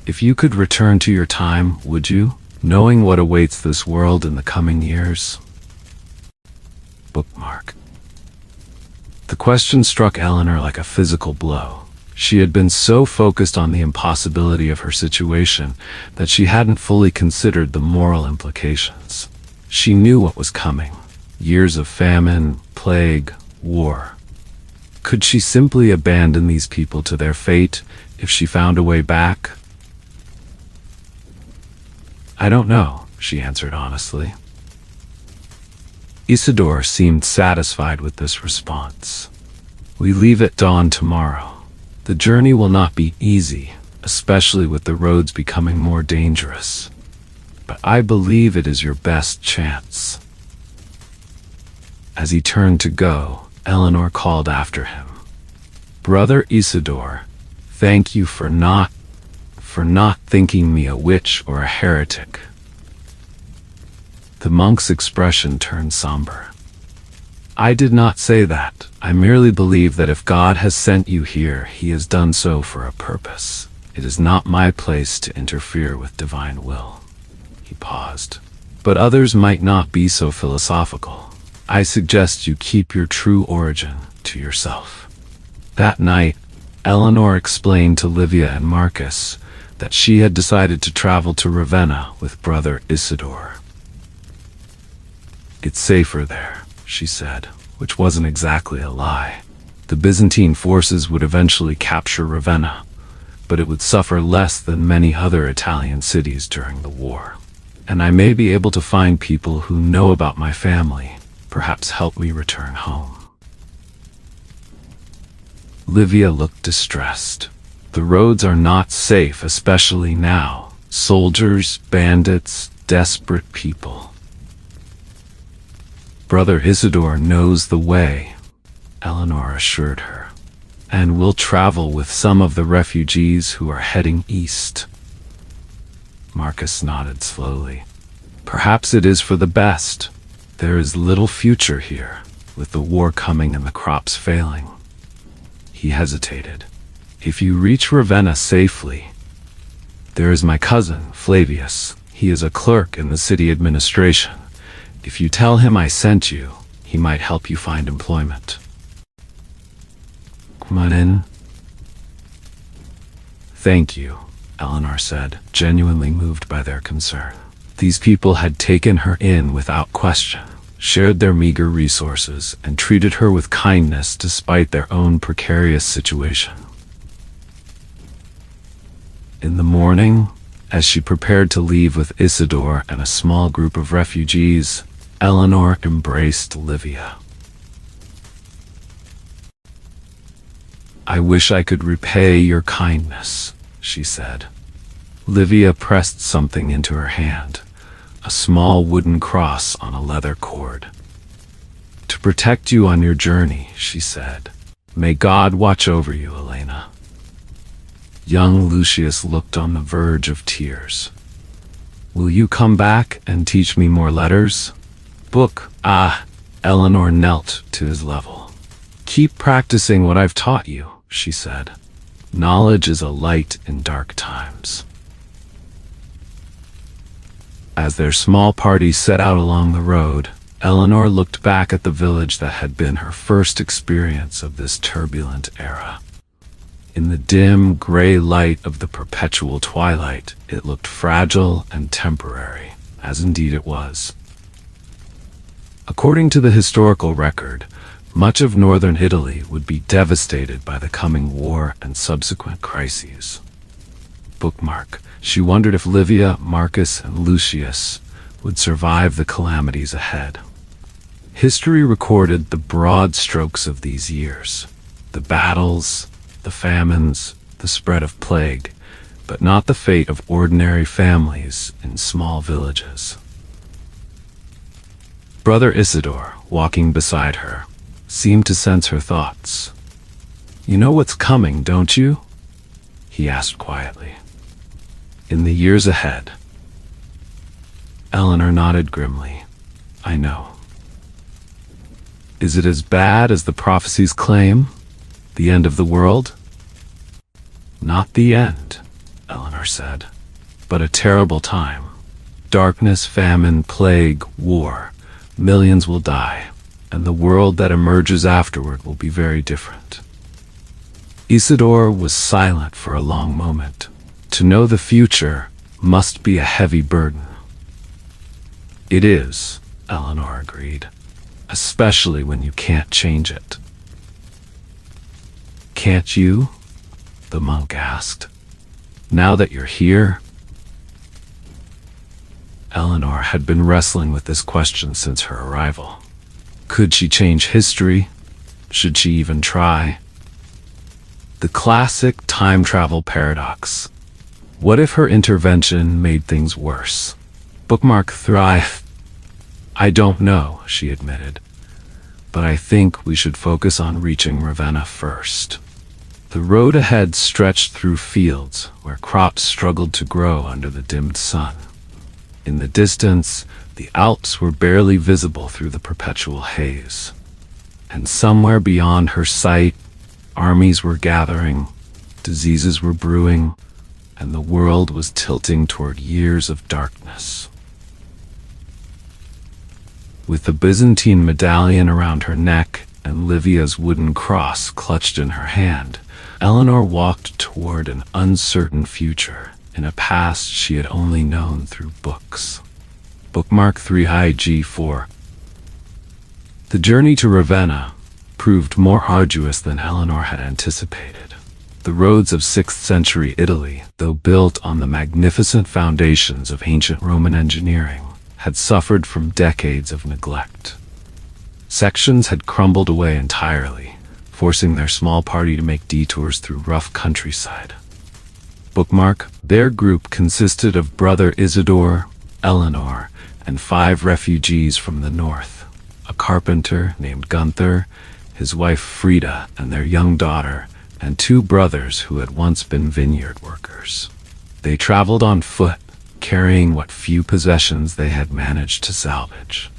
if you could return to your time, would you, knowing what awaits this world in the coming years?" Bookmark. The question struck Eleanor like a physical blow. She had been so focused on the impossibility of her situation that she hadn't fully considered the moral implications. She knew what was coming. Years of famine, plague, war. Could she simply abandon these people to their fate if she found a way back? "I don't know," she answered honestly. Isidore seemed satisfied with this response. "We leave at dawn tomorrow. The journey will not be easy, especially with the roads becoming more dangerous. But I believe it is your best chance." As he turned to go, Eleanor called after him. "Brother Isidore, thank you for not for not thinking me a witch or a heretic." The monk's expression turned somber. "I did not say that. I merely believe that if God has sent you here, he has done so for a purpose. It is not my place to interfere with divine will." He paused. "But others might not be so philosophical. I suggest you keep your true origin to yourself." That night, Eleanor explained to Livia and Marcus that she had decided to travel to Ravenna with brother Isidore. "It's safer there," she said, which wasn't exactly a lie. The Byzantine forces would eventually capture Ravenna, but it would suffer less than many other Italian cities during the war. "And I may be able to find people who know about my family, perhaps help me return home." Livia looked distressed. "The roads are not safe, especially now. Soldiers, bandits, desperate people." "Brother Isidore knows the way," Eleanor assured her, "and will travel with some of the refugees who are heading east." Marcus nodded slowly. "Perhaps it is for the best. There is little future here, with the war coming and the crops failing." He hesitated. "If you reach Ravenna safely, there is my cousin, Flavius. He is a clerk in the city administration. If you tell him I sent you, he might help you find employment." "Come on in." "Thank you," Eleanor said, genuinely moved by their concern. These people had taken her in without question, shared their meager resources, and treated her with kindness despite their own precarious situation. In the morning, as she prepared to leave with Isidore and a small group of refugees, Eleanor embraced Livia. "I wish I could repay your kindness," she said. Livia pressed something into her hand, a small wooden cross on a leather cord. "To protect you on your journey," she said. "May God watch over you, Elena." Young Lucius looked on the verge of tears. "Will you come back and teach me more letters?" Eleanor knelt to his level. "Keep practicing what I've taught you," she said. "Knowledge is a light in dark times." As their small party set out along the road, Eleanor looked back at the village that had been her first experience of this turbulent era. In the dim, gray light of the perpetual twilight, it looked fragile and temporary, as indeed it was. According to the historical record, much of northern Italy would be devastated by the coming war and subsequent crises. Bookmark. She wondered if Livia, Marcus, and Lucius would survive the calamities ahead. History recorded the broad strokes of these years: the battles, the famines, the spread of plague, but not the fate of ordinary families in small villages. Brother Isidore, walking beside her, seemed to sense her thoughts. "You know what's coming, don't you?" he asked quietly. "In the years ahead." Eleanor nodded grimly. "I know." "Is it as bad as the prophecies claim? The end of the world?" "Not the end," Eleanor said, "but a terrible time. Darkness, famine, plague, war. Millions will die, and the world that emerges afterward will be very different." Isidore was silent for a long moment. To know the future must be a heavy burden. "It is," Eleanor agreed, "especially when you can't change it." "Can't you?" the monk asked. "Now that you're here?" Eleanor had been wrestling with this question since her arrival. Could she change history? Should she even try? The classic time travel paradox. What if her intervention made things worse? Bookmark thrive. "I don't know," she admitted, "but I think we should focus on reaching Ravenna first." The road ahead stretched through fields where crops struggled to grow under the dimmed sun. In the distance, the Alps were barely visible through the perpetual haze. And somewhere beyond her sight, armies were gathering, diseases were brewing, and the world was tilting toward years of darkness. With the Byzantine medallion around her neck and Livia's wooden cross clutched in her hand, Eleanor walked toward an uncertain future in a past she had only known through books. Bookmark 3IG4. The journey to Ravenna proved more arduous than Eleanor had anticipated. The roads of 6th century Italy, though built on the magnificent foundations of ancient Roman engineering, had suffered from decades of neglect. Sections had crumbled away entirely, forcing their small party to make detours through rough countryside. Bookmark. Their group consisted of brother Isidore, Eleanor, and 5 refugees from the north, a carpenter named Gunther, his wife Frida, and their young daughter, and 2 brothers who had once been vineyard workers. They traveled on foot, carrying what few possessions they had managed to salvage.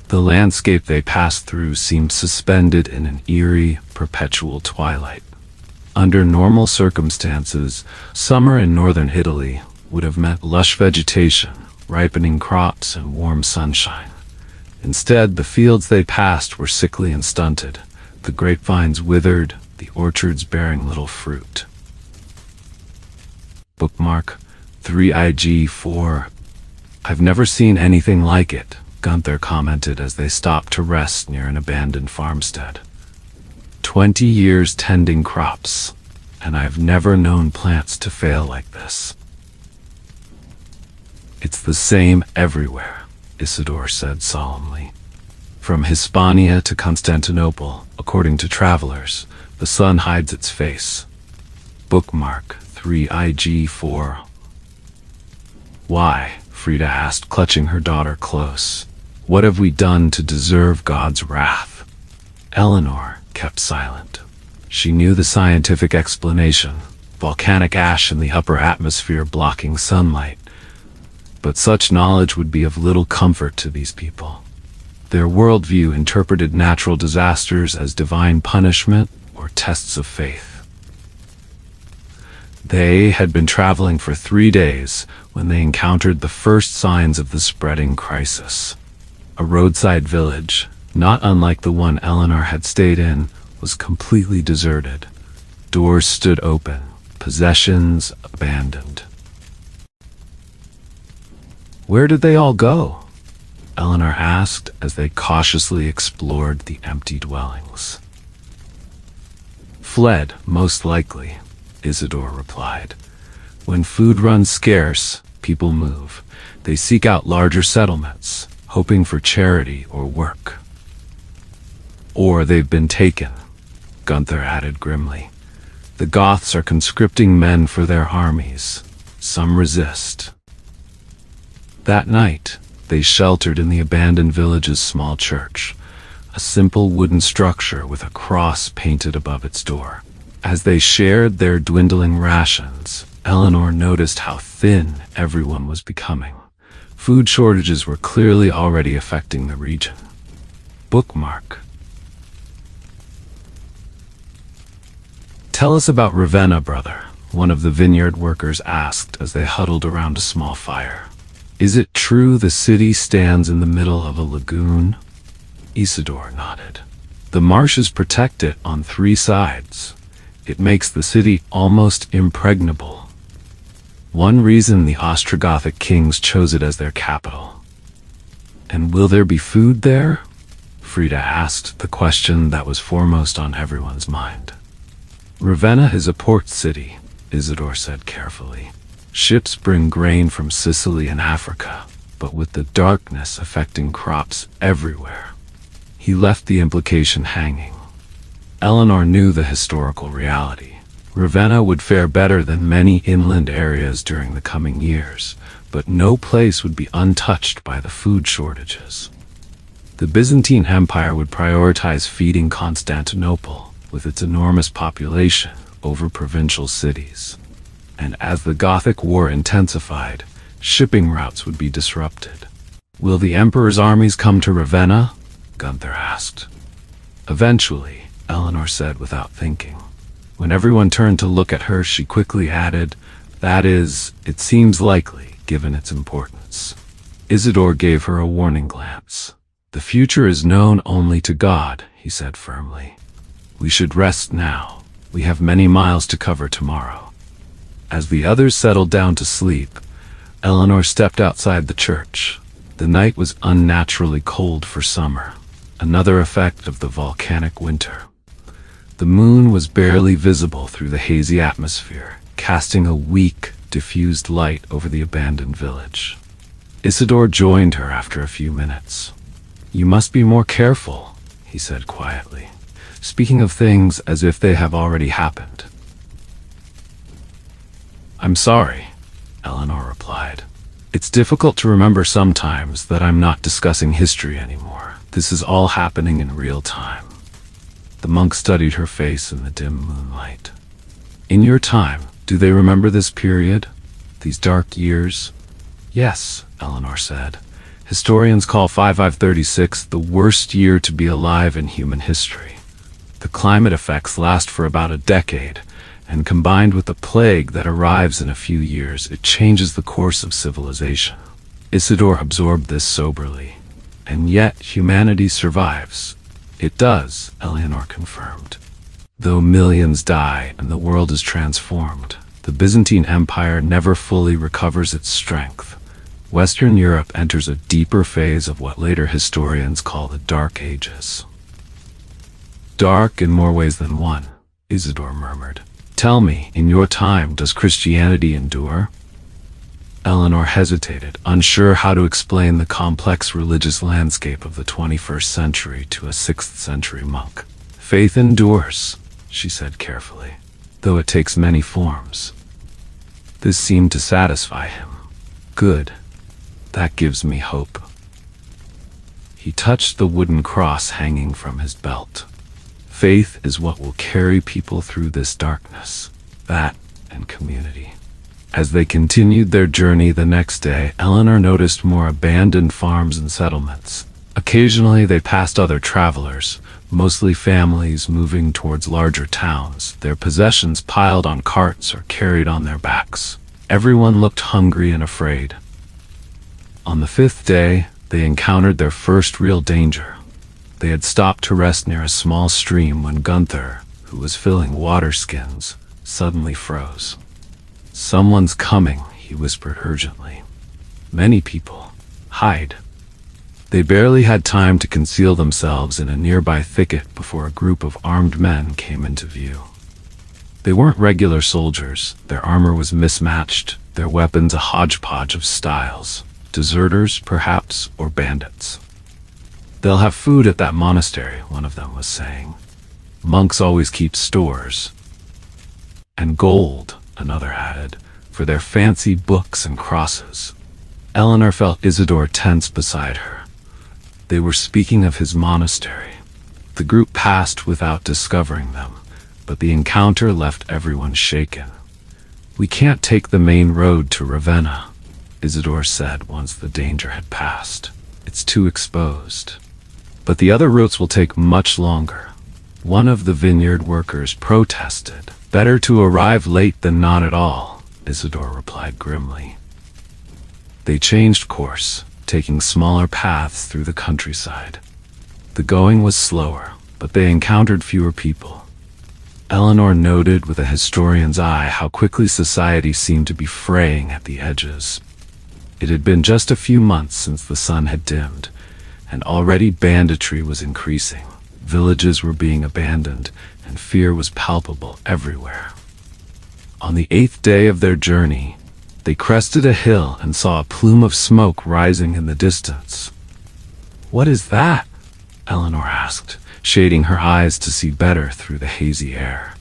The landscape they passed through seemed suspended in an eerie, perpetual twilight. Under normal circumstances, summer in northern Italy would have meant lush vegetation, ripening crops, and warm sunshine. Instead, the fields they passed were sickly and stunted, the grapevines withered, the orchards bearing little fruit. Bookmark 3IG4. I've never seen anything like it, Gunther commented as they stopped to rest near an abandoned farmstead. 20 years tending crops, and I've never known plants to fail like this. It's the same everywhere, Isidore said solemnly. From Hispania to Constantinople, according to travelers, the sun hides its face. Bookmark 3IG4. Why? Frida asked, clutching her daughter close. What have we done to deserve God's wrath? Eleanor kept silent. She knew the scientific explanation, volcanic ash in the upper atmosphere blocking sunlight. But such knowledge would be of little comfort to these people. Their worldview interpreted natural disasters as divine punishment or tests of faith. They had been traveling for 3 days when they encountered the first signs of the spreading crisis. A roadside village, not unlike the one Eleanor had stayed in, was completely deserted. Doors stood open, possessions abandoned. Where did they all go? Eleanor asked as they cautiously explored the empty dwellings. Fled, most likely, Isidore replied. When food runs scarce, people move. They seek out larger settlements, hoping for charity or work. Or they've been taken, Gunther added grimly. The Goths are conscripting men for their armies. Some resist. That night, they sheltered in the abandoned village's small church, a simple wooden structure with a cross painted above its door. As they shared their dwindling rations, Eleanor noticed how thin everyone was becoming. Food shortages were clearly already affecting the region. Bookmark. Tell us about Ravenna, brother, one of the vineyard workers asked as they huddled around a small fire. Is it true the city stands in the middle of a lagoon? Isidore nodded. The marshes protect it on 3 sides. It makes the city almost impregnable. One reason the Ostrogothic kings chose it as their capital. And will there be food there? Frida asked, the question that was foremost on everyone's mind. Ravenna is a port city, Isidore said carefully. Ships bring grain from Sicily and Africa, but with the darkness affecting crops everywhere. He left the implication hanging. Eleanor knew the historical reality. Ravenna would fare better than many inland areas during the coming years, but no place would be untouched by the food shortages. The Byzantine Empire would prioritize feeding Constantinople, with its enormous population, over provincial cities. And as the Gothic War intensified, shipping routes would be disrupted. "Will the Emperor's armies come to Ravenna?" Gunther asked. "Eventually," Eleanor said without thinking. When everyone turned to look at her, she quickly added, "That is, it seems likely, given its importance." Isidore gave her a warning glance. "The future is known only to God," he said firmly. "We should rest now. We have many miles to cover tomorrow." As the others settled down to sleep, Eleanor stepped outside the church. The night was unnaturally cold for summer, another effect of the volcanic winter. The moon was barely visible through the hazy atmosphere, casting a weak, diffused light over the abandoned village. Isidore joined her after a few minutes. "You must be more careful," he said quietly, speaking of things as if they have already happened. "I'm sorry," Eleanor replied. "It's difficult to remember sometimes that I'm not discussing history anymore. This is all happening in real time." The monk studied her face in the dim moonlight. "In your time, do they remember this period? These dark years?" "Yes," Eleanor said. "Historians call 5536 the worst year to be alive in human history. The climate effects last for about a decade, and combined with the plague that arrives in a few years, it changes the course of civilization." Isidore absorbed this soberly. "And yet humanity survives." "It does," Eleanor confirmed. "Though millions die and the world is transformed, the Byzantine Empire never fully recovers its strength. Western Europe enters a deeper phase of what later historians call the Dark Ages." "Dark in more ways than one," Isidore murmured. "Tell me, in your time, does Christianity endure?" Eleanor hesitated, unsure how to explain the complex religious landscape of the 21st century to a 6th century monk. "Faith endures," she said carefully, "though it takes many forms." This seemed to satisfy him. "Good. That gives me hope." He touched the wooden cross hanging from his belt. "Faith is what will carry people through this darkness. That and community." As they continued their journey the next day, Eleanor noticed more abandoned farms and settlements. Occasionally they passed other travelers, mostly families moving towards larger towns, their possessions piled on carts or carried on their backs. Everyone looked hungry and afraid. On the 5th day, they encountered their first real danger. They had stopped to rest near a small stream when Gunther, who was filling water skins, suddenly froze. "Someone's coming," he whispered urgently. "Many people. Hide." They barely had time to conceal themselves in a nearby thicket before a group of armed men came into view. They weren't regular soldiers. Their armor was mismatched, their weapons a hodgepodge of styles. Deserters, perhaps, or bandits. "They'll have food at that monastery," one of them was saying. "Monks always keep stores." "And gold," another added, "for their fancy books and crosses." Eleanor felt Isidore tense beside her. They were speaking of his monastery. The group passed without discovering them, but the encounter left everyone shaken. "We can't take the main road to Ravenna," Isidore said once the danger had passed. "It's too exposed. But the other routes will take much longer." One of the vineyard workers protested. "Better to arrive late than not at all," Isidore replied grimly. They changed course, taking smaller paths through the countryside. The going was slower, but they encountered fewer people. Eleanor noted with a historian's eye how quickly society seemed to be fraying at the edges. It had been just a few months since the sun had dimmed, and already banditry was increasing. Villages were being abandoned, and fear was palpable everywhere. On the 8th day of their journey, they crested a hill and saw a plume of smoke rising in the distance. "What is that?" Eleanor asked, shading her eyes to see better through the hazy air.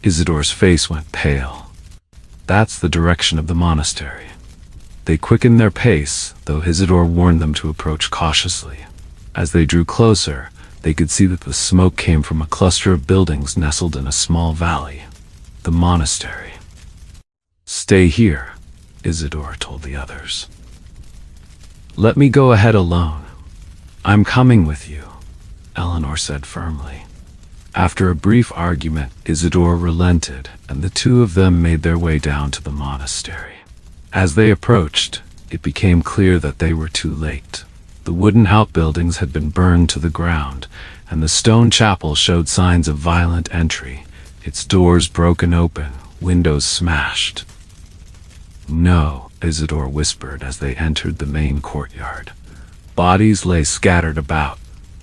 Isidore's face went pale. "That's the direction of the monastery." They quickened their pace, though Isidore warned them to approach cautiously. As they drew closer, They could see that the smoke came from a cluster of buildings nestled in a small valley. The monastery. "Stay here," Isidore told the others. "Let me go ahead alone." "I'm coming with you," Eleanor said firmly. After a brief argument, Isidore relented, and the two of them made their way down to the monastery. As they approached, it became clear that they were too late. The wooden outbuildings had been burned to the ground, and the stone chapel showed signs of violent entry, its doors broken open, windows smashed. "No," Isidore whispered as they entered the main courtyard. Bodies lay scattered about,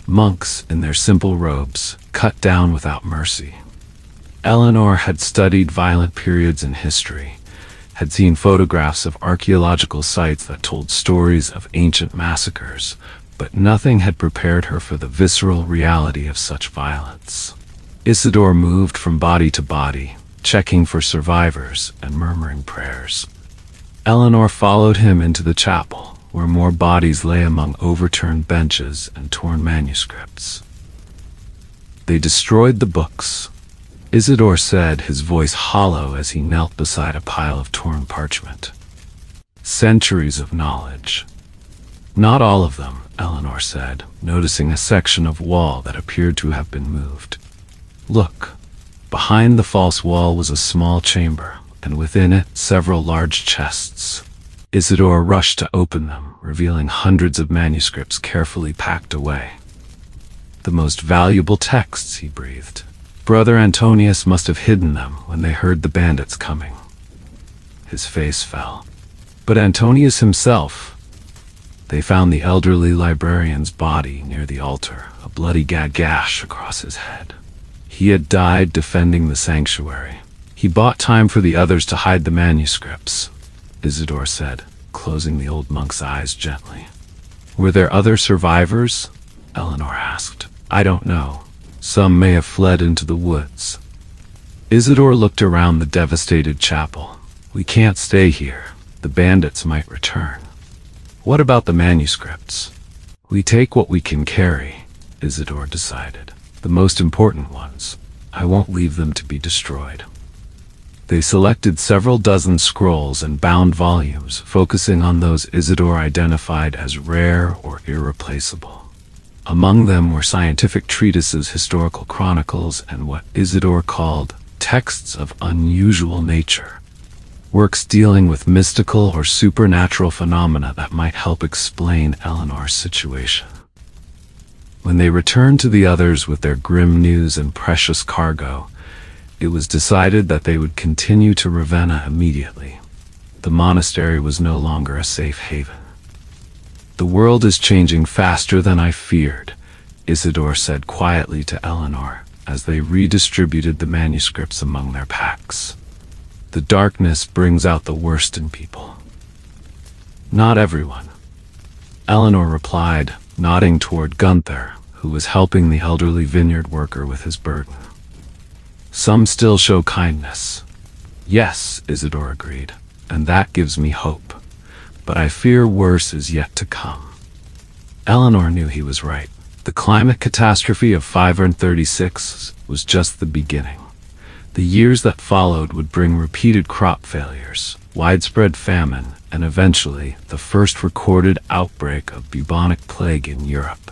monks in their simple robes, cut down without mercy. Eleanor had studied violent periods in history, had seen photographs of archaeological sites that told stories of ancient massacres, but nothing had prepared her for the visceral reality of such violence. Isidore moved from body to body, checking for survivors and murmuring prayers. Eleanor followed him into the chapel, where more bodies lay among overturned benches and torn manuscripts. "They destroyed the books," Isidore said, his voice hollow as he knelt beside a pile of torn parchment. "Centuries of knowledge." "Not all of them," Eleanor said, noticing a section of wall that appeared to have been moved. "Look." Behind the false wall was a small chamber, and within it several large chests. Isidore rushed to open them, revealing hundreds of manuscripts carefully packed away. "The most valuable texts," he breathed. "Brother Antonius must have hidden them when they heard the bandits coming." His face fell. "But Antonius himself?" They found the elderly librarian's body near the altar, a bloody gash across his head. He had died defending the sanctuary. "He bought time for the others to hide the manuscripts," Isidore said, closing the old monk's eyes gently. "Were there other survivors?" Eleanor asked. "I don't know. Some may have fled into the woods." Isidore looked around the devastated chapel. "We can't stay here. The bandits might return." "What about the manuscripts?" "We take what we can carry," Isidore decided. "The most important ones. I won't leave them to be destroyed." They selected several dozen scrolls and bound volumes, focusing on those Isidore identified as rare or irreplaceable. Among them were scientific treatises, historical chronicles, and what Isidore called texts of unusual nature. Works dealing with mystical or supernatural phenomena that might help explain Eleanor's situation. When they returned to the others with their grim news and precious cargo, it was decided that they would continue to Ravenna immediately. The monastery was no longer a safe haven. "The world is changing faster than I feared," Isidore said quietly to Eleanor as they redistributed the manuscripts among their packs. "The darkness brings out the worst in people." "Not everyone," Eleanor replied, nodding toward Gunther, who was helping the elderly vineyard worker with his burden. "Some still show kindness." "Yes," Isidore agreed, "and that gives me hope. But I fear worse is yet to come." Eleanor knew he was right. The climate catastrophe of 536 was just the beginning. The years that followed would bring repeated crop failures, widespread famine, and eventually the first recorded outbreak of bubonic plague in Europe,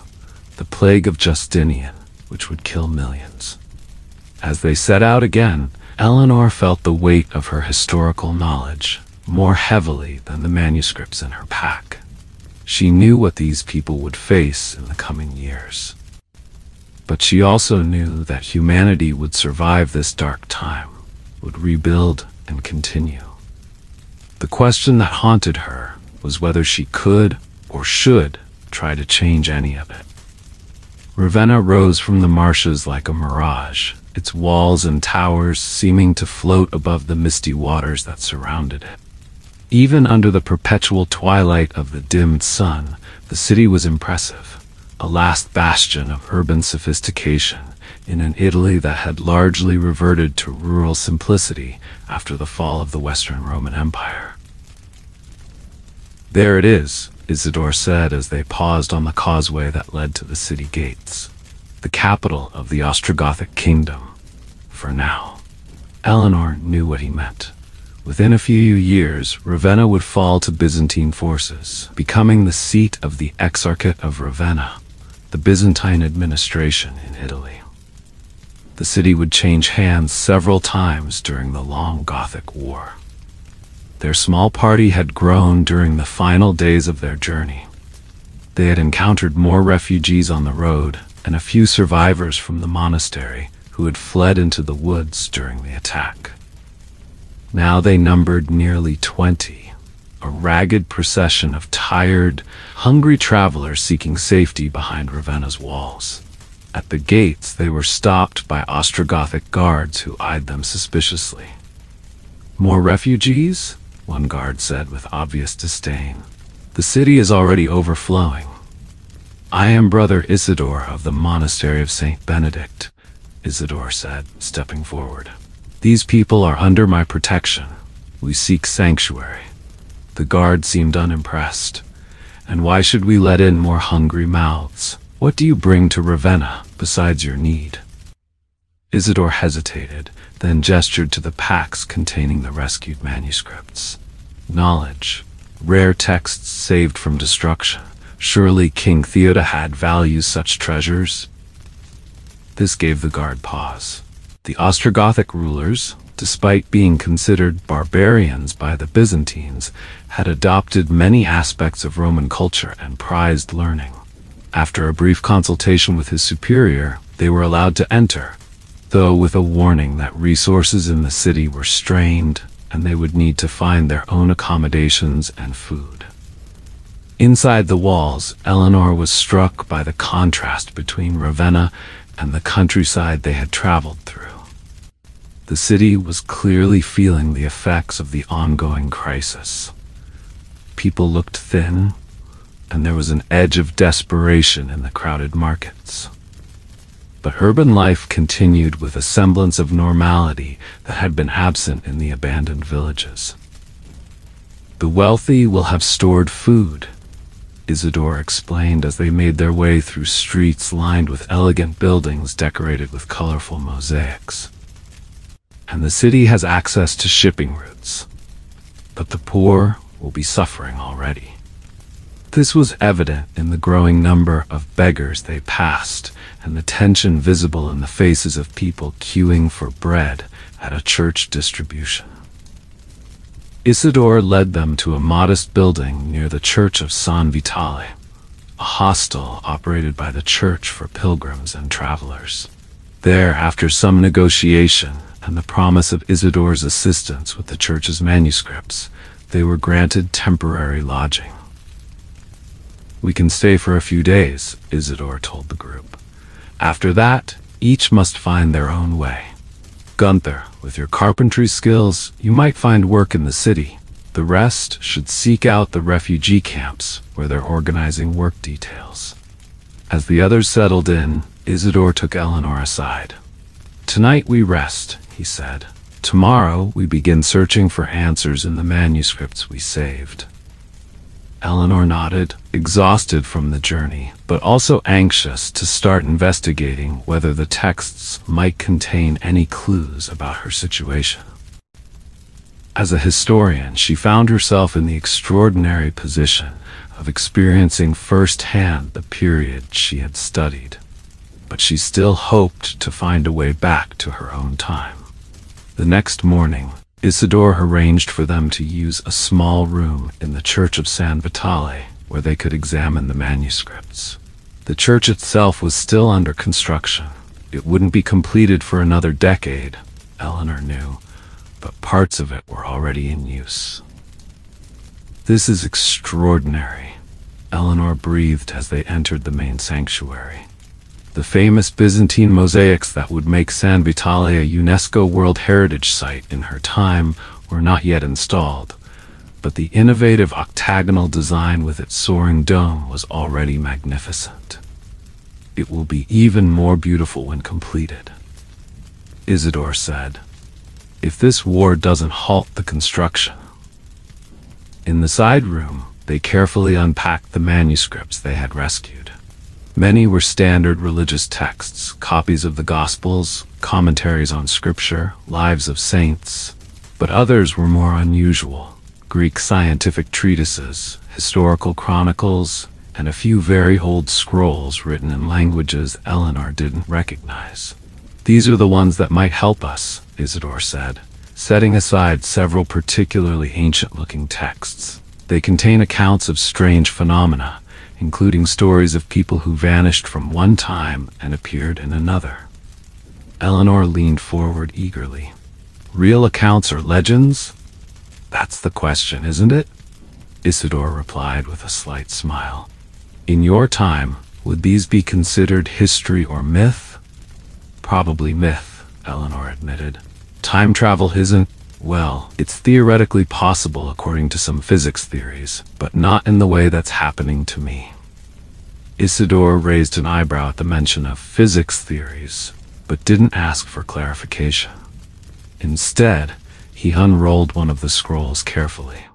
the plague of Justinian, which would kill millions. As they set out again, Eleanor felt the weight of her historical knowledge more heavily than the manuscripts in her pack. She knew what these people would face in the coming years. But she also knew that humanity would survive this dark time, would rebuild and continue. The question that haunted her was whether she could or should try to change any of it. Ravenna rose from the marshes like a mirage, its walls and towers seeming to float above the misty waters that surrounded it. Even under the perpetual twilight of the dimmed sun, the city was impressive, a last bastion of urban sophistication in an Italy that had largely reverted to rural simplicity after the fall of the Western Roman Empire. "There it is," Isidore said as they paused on the causeway that led to the city gates. the capital of the Ostrogothic kingdom. For now. Eleanor knew what he meant. Within a few years, Ravenna would fall to Byzantine forces, becoming the seat of the Exarchate of Ravenna, the Byzantine administration in Italy. The city would change hands several times during the long Gothic War. Their small party had grown during the final days of their journey. They had encountered more refugees on the road and a few survivors from the monastery who had fled into the woods during the attack. Now they numbered nearly 20, a ragged procession of tired, hungry travelers seeking safety behind Ravenna's walls. At the gates, they were stopped by Ostrogothic guards who eyed them suspiciously. "More refugees?" one guard said with obvious disdain. "The city is already overflowing." "I am Brother Isidore of the Monastery of Saint Benedict," Isidore said, stepping forward. "These people are under my protection. We seek sanctuary." The guard seemed unimpressed. "And why should we let in more hungry mouths? What do you bring to Ravenna besides your need?" Isidore hesitated, then gestured to the packs containing the rescued manuscripts. Knowledge, rare texts saved from destruction. Surely King Theodahad values such treasures. This gave the guard pause. The Ostrogothic rulers, despite being considered barbarians by the Byzantines, had adopted many aspects of Roman culture and prized learning. After a brief consultation with his superior, they were allowed to enter, though with a warning that resources in the city were strained and they would need to find their own accommodations and food. Inside the walls, Eleanor was struck by the contrast between Ravenna and the countryside they had traveled through. The city was clearly feeling the effects of the ongoing crisis. People looked thin, and there was an edge of desperation in the crowded markets. But urban life continued with a semblance of normality that had been absent in the abandoned villages. "The wealthy will have stored food," Isidore explained as they made their way through streets lined with elegant buildings decorated with colorful mosaics. "And the city has access to shipping routes. But the poor will be suffering already." This was evident in the growing number of beggars they passed and the tension visible in the faces of people queuing for bread at a church distribution. Isidore led them to a modest building near the Church of San Vitale, a hostel operated by the church for pilgrims and travelers. There, after some negotiation and the promise of Isidore's assistance with the church's manuscripts, they were granted temporary lodging. "We can stay for a few days," Isidore told the group. "After that, each must find their own way. Gunther, with your carpentry skills, you might find work in the city. The rest should seek out the refugee camps where they're organizing work details." As the others settled in, Isidore took Eleanor aside. "Tonight we rest," he said. "Tomorrow we begin searching for answers in the manuscripts we saved." Eleanor nodded, exhausted from the journey, but also anxious to start investigating whether the texts might contain any clues about her situation. As a historian, she found herself in the extraordinary position of experiencing firsthand the period she had studied, but she still hoped to find a way back to her own time. The next morning, Isidore arranged for them to use a small room in the Church of San Vitale where they could examine the manuscripts. The church itself was still under construction. It wouldn't be completed for another decade, Eleanor knew, but parts of it were already in use. "This is extraordinary," Eleanor breathed as they entered the main sanctuary. The famous Byzantine mosaics that would make San Vitale a UNESCO World Heritage Site in her time were not yet installed, but the innovative octagonal design with its soaring dome was already magnificent. "It will be even more beautiful when completed," Isidore said, "if this war doesn't halt the construction." In the side room, they carefully unpacked the manuscripts they had rescued. Many were standard religious texts, copies of the Gospels, commentaries on Scripture, lives of saints, but others were more unusual. Greek scientific treatises, historical chronicles, and a few very old scrolls written in languages Eleanor didn't recognize. "These are the ones that might help us," Isidore said, setting aside several particularly ancient-looking texts. They contain accounts of strange phenomena, including stories of people who vanished from one time and appeared in another. Eleanor leaned forward eagerly. "Real accounts or legends? That's the question, isn't it?" Isidore replied with a slight smile. "In your time, would these be considered history or myth?" "Probably myth," Eleanor admitted. "Time travel isn't, well, it's theoretically possible according to some physics theories, but not in the way that's happening to me." Isidore raised an eyebrow at the mention of physics theories, but didn't ask for clarification. Instead, he unrolled one of the scrolls carefully.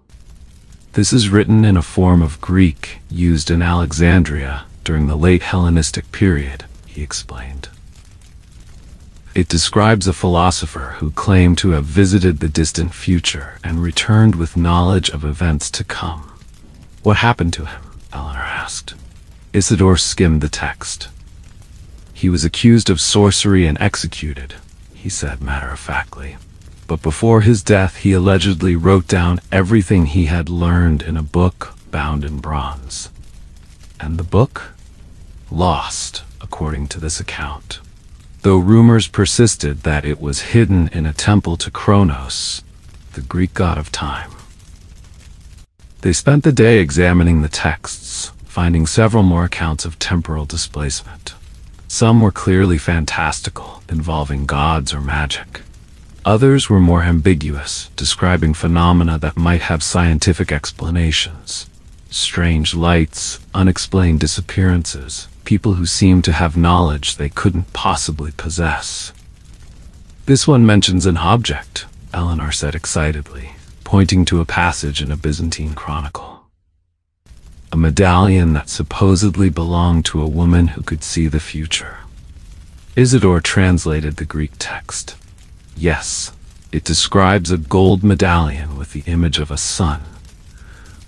"This is written in a form of Greek used in Alexandria during the late Hellenistic period," he explained. "It describes a philosopher who claimed to have visited the distant future and returned with knowledge of events to come." "What happened to him?" Eleanor asked. Isidore skimmed the text. "He was accused of sorcery and executed," he said matter-of-factly. "But before his death he allegedly wrote down everything he had learned in a book bound in bronze. And the book? Lost, according to this account. Though rumors persisted that it was hidden in a temple to Kronos, the Greek god of time." They spent the day examining the texts, finding several more accounts of temporal displacement. Some were clearly fantastical, involving gods or magic. Others were more ambiguous, describing phenomena that might have scientific explanations. Strange lights, unexplained disappearances, people who seemed to have knowledge they couldn't possibly possess. "This one mentions an object," Eleanor said excitedly, pointing to a passage in a Byzantine chronicle. "A medallion that supposedly belonged to a woman who could see the future." Isidore translated the Greek text. "Yes, it describes a gold medallion with the image of a sun.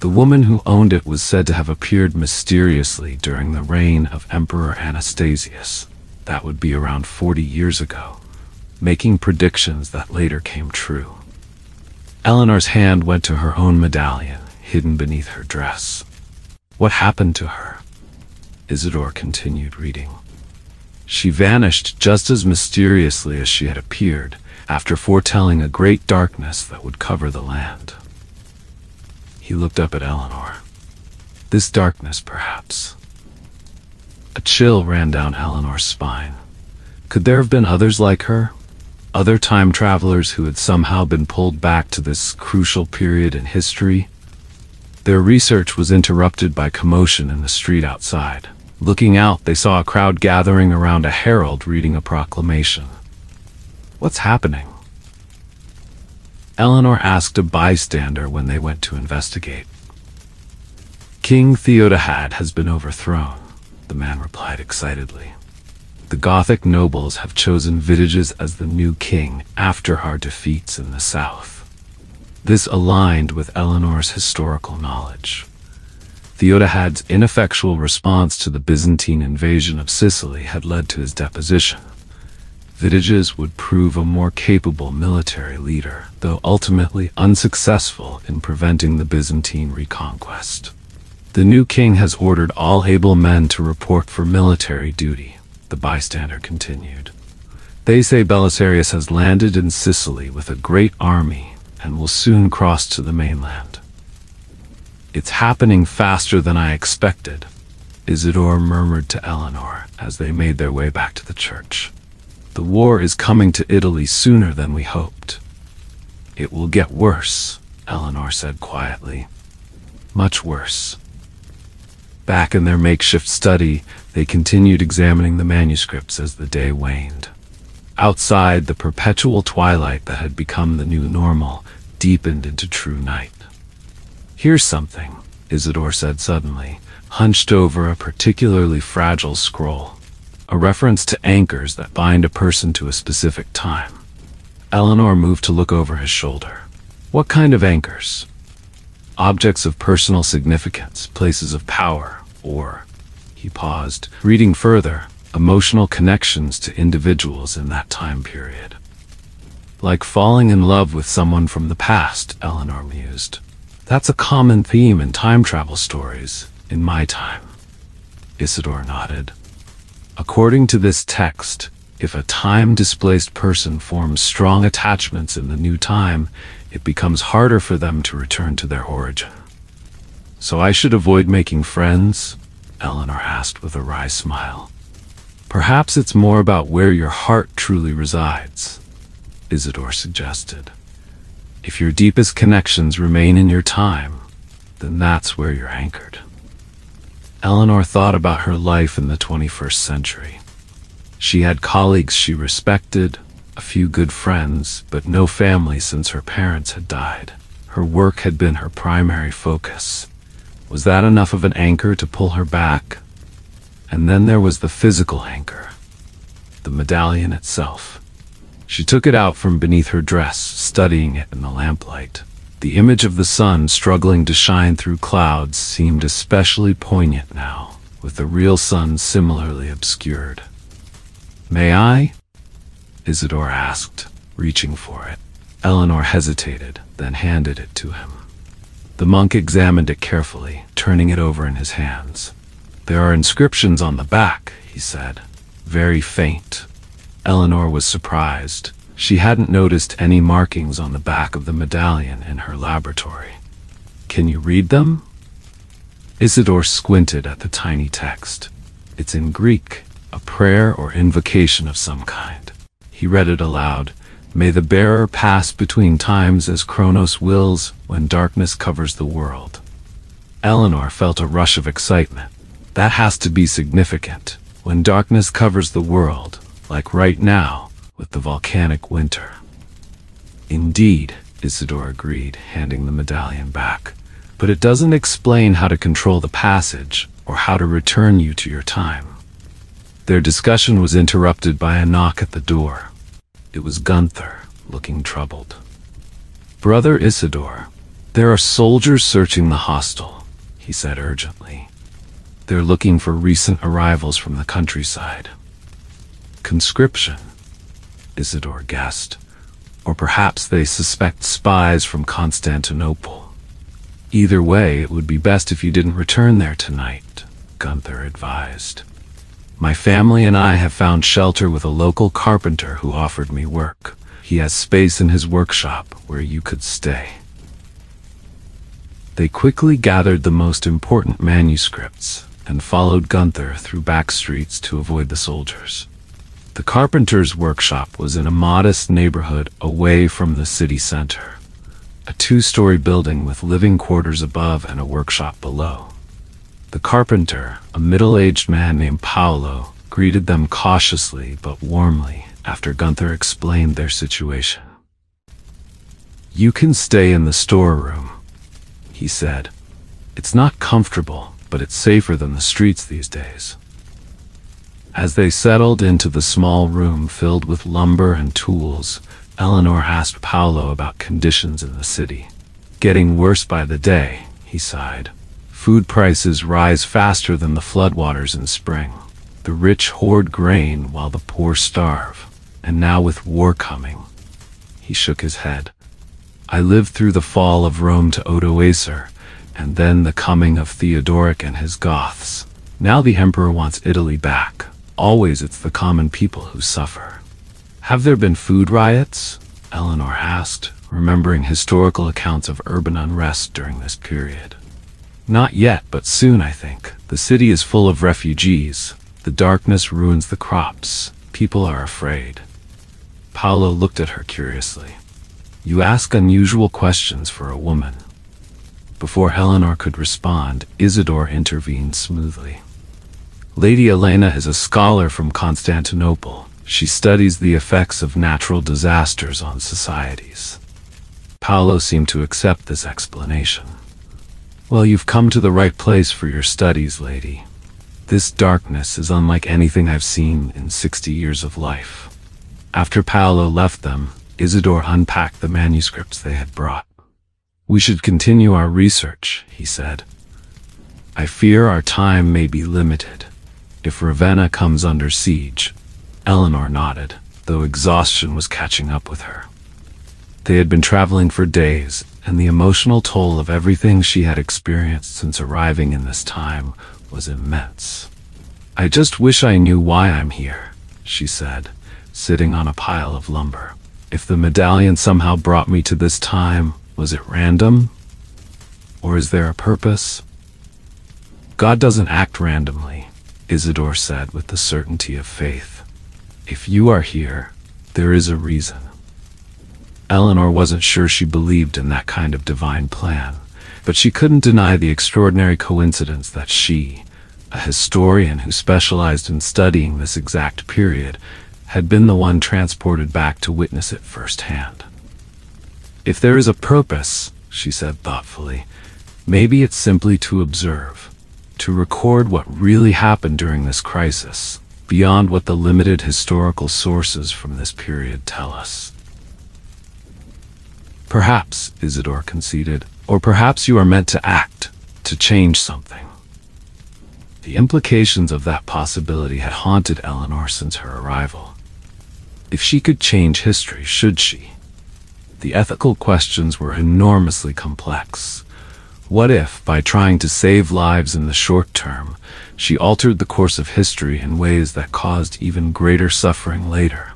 The woman who owned it was said to have appeared mysteriously during the reign of Emperor Anastasius. That would be around 40 years ago, making predictions that later came true." Eleanor's hand went to her own medallion, hidden beneath her dress. "What happened to her?" Isidore continued reading. "She vanished just as mysteriously as she had appeared, after foretelling a great darkness that would cover the land." He looked up at Eleanor. "This darkness, perhaps." A chill ran down Eleanor's spine. Could there have been others like her? Other time travelers who had somehow been pulled back to this crucial period in history? Their research was interrupted by commotion in the street outside. Looking out, they saw a crowd gathering around a herald reading a proclamation. "What's happening?" Eleanor asked a bystander when they went to investigate. "King Theodahad has been overthrown," the man replied excitedly. "The Gothic nobles have chosen Vitiges as the new king after our defeats in the south." This aligned with Eleanor's historical knowledge. Theodahad's ineffectual response to the Byzantine invasion of Sicily had led to his deposition. Vitiges would prove a more capable military leader, though ultimately unsuccessful in preventing the Byzantine reconquest. "The new king has ordered all able men to report for military duty," the bystander continued. "They say Belisarius has landed in Sicily with a great army and will soon cross to the mainland." "It's happening faster than I expected," Isidore murmured to Eleanor as they made their way back to the church. "The war is coming to Italy sooner than we hoped." "It will get worse," Eleanor said quietly. "Much worse." Back in their makeshift study, they continued examining the manuscripts as the day waned. Outside, the perpetual twilight that had become the new normal deepened into true night. "Here's something," Isidore said suddenly, hunched over a particularly fragile scroll, a reference to anchors that bind a person to a specific time. Eleanor moved to look over his shoulder. What kind of anchors? Objects of personal significance, places of power, or, he paused, reading further, emotional connections to individuals in that time period. Like falling in love with someone from the past, Eleanor mused. That's a common theme in time travel stories, in my time. Isidore nodded. According to this text, if a time-displaced person forms strong attachments in the new time, it becomes harder for them to return to their origin. So I should avoid making friends? Eleanor asked with a wry smile. Perhaps it's more about where your heart truly resides, Isidore suggested. If your deepest connections remain in your time, then that's where you're anchored. Eleanor thought about her life in the 21st century. She had colleagues she respected, a few good friends, but no family since her parents had died. Her work had been her primary focus. Was that enough of an anchor to pull her back? And then there was the physical anchor, the medallion itself. She took it out from beneath her dress, studying it in the lamplight. The image of the sun struggling to shine through clouds seemed especially poignant now, with the real sun similarly obscured. May I? Isidore asked, reaching for it. Eleanor hesitated, then handed it to him. The monk examined it carefully, turning it over in his hands. There are inscriptions on the back, he said, very faint. Eleanor was surprised. She hadn't noticed any markings on the back of the medallion in her laboratory. Can you read them? Isidore squinted at the tiny text. It's in Greek, a prayer or invocation of some kind. He read it aloud. May the bearer pass between times as Kronos wills when darkness covers the world. Eleanor felt a rush of excitement. That has to be significant. When darkness covers the world, like right now, with the volcanic winter. Indeed, Isidore agreed, handing the medallion back. But it doesn't explain how to control the passage, or how to return you to your time. Their discussion was interrupted by a knock at the door. It was Gunther, looking troubled. Brother Isidore, there are soldiers searching the hostel, he said urgently. They're looking for recent arrivals from the countryside. Conscription, Isidore guessed. Or perhaps they suspect spies from Constantinople. Either way, it would be best if you didn't return there tonight, Gunther advised. My family and I have found shelter with a local carpenter who offered me work. He has space in his workshop where you could stay. They quickly gathered the most important manuscripts and followed Gunther through back streets to avoid the soldiers. The carpenter's workshop was in a modest neighborhood away from the city center, a two-story building with living quarters above and a workshop below. The carpenter, a middle-aged man named Paolo, greeted them cautiously but warmly after Gunther explained their situation. You can stay in the storeroom, he said. It's not comfortable, but it's safer than the streets these days. As they settled into the small room filled with lumber and tools, Eleanor asked Paolo about conditions in the city. Getting worse by the day, he sighed. Food prices rise faster than the floodwaters in spring. The rich hoard grain while the poor starve. And now with war coming. He shook his head. I lived through the fall of Rome to Odoacer, and then the coming of Theodoric and his Goths. Now the emperor wants Italy back. Always it's the common people who suffer. Have there been food riots? Eleanor asked, remembering historical accounts of urban unrest during this period. Not yet, but soon, I think. The city is full of refugees. The darkness ruins the crops. People are afraid. Paolo looked at her curiously. You ask unusual questions for a woman. Before Eleanor could respond, Isidore intervened smoothly. Lady Elena is a scholar from Constantinople. She studies the effects of natural disasters on societies. Paolo seemed to accept this explanation. Well, you've come to the right place for your studies, lady. This darkness is unlike anything I've seen in 60 years of life. After Paolo left them, Isidore unpacked the manuscripts they had brought. We should continue our research, he said. I fear our time may be limited. If Ravenna comes under siege. Eleanor nodded, though exhaustion was catching up with her. They had been traveling for days, and the emotional toll of everything she had experienced since arriving in this time was immense. I just wish I knew why I'm here, she said, sitting on a pile of lumber. If the medallion somehow brought me to this time, was it random? Or is there a purpose? God doesn't act randomly, Isidore said with the certainty of faith. If you are here, there is a reason. Eleanor wasn't sure she believed in that kind of divine plan, but she couldn't deny the extraordinary coincidence that she, a historian who specialized in studying this exact period, had been the one transported back to witness it firsthand. If there is a purpose, she said thoughtfully, maybe it's simply to observe, to record what really happened during this crisis, beyond what the limited historical sources from this period tell us. Perhaps, Isidore conceded, or perhaps you are meant to act, to change something. The implications of that possibility had haunted Eleanor since her arrival. If she could change history, should she? The ethical questions were enormously complex. What if, by trying to save lives in the short term, she altered the course of history in ways that caused even greater suffering later?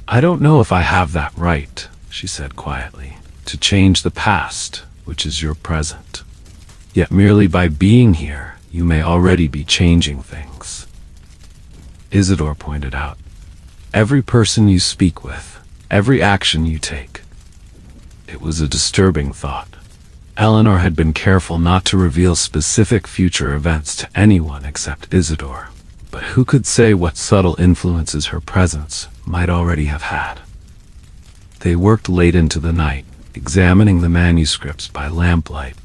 I don't know if I have that right, she said quietly, to change the past, which is your present. Yet merely by being here, you may already be changing things. Isidore pointed out, every person you speak with, every action you take. It was a disturbing thought. Eleanor had been careful not to reveal specific future events to anyone except Isidore, but who could say what subtle influences her presence might already have had? They worked late into the night, examining the manuscripts by lamplight,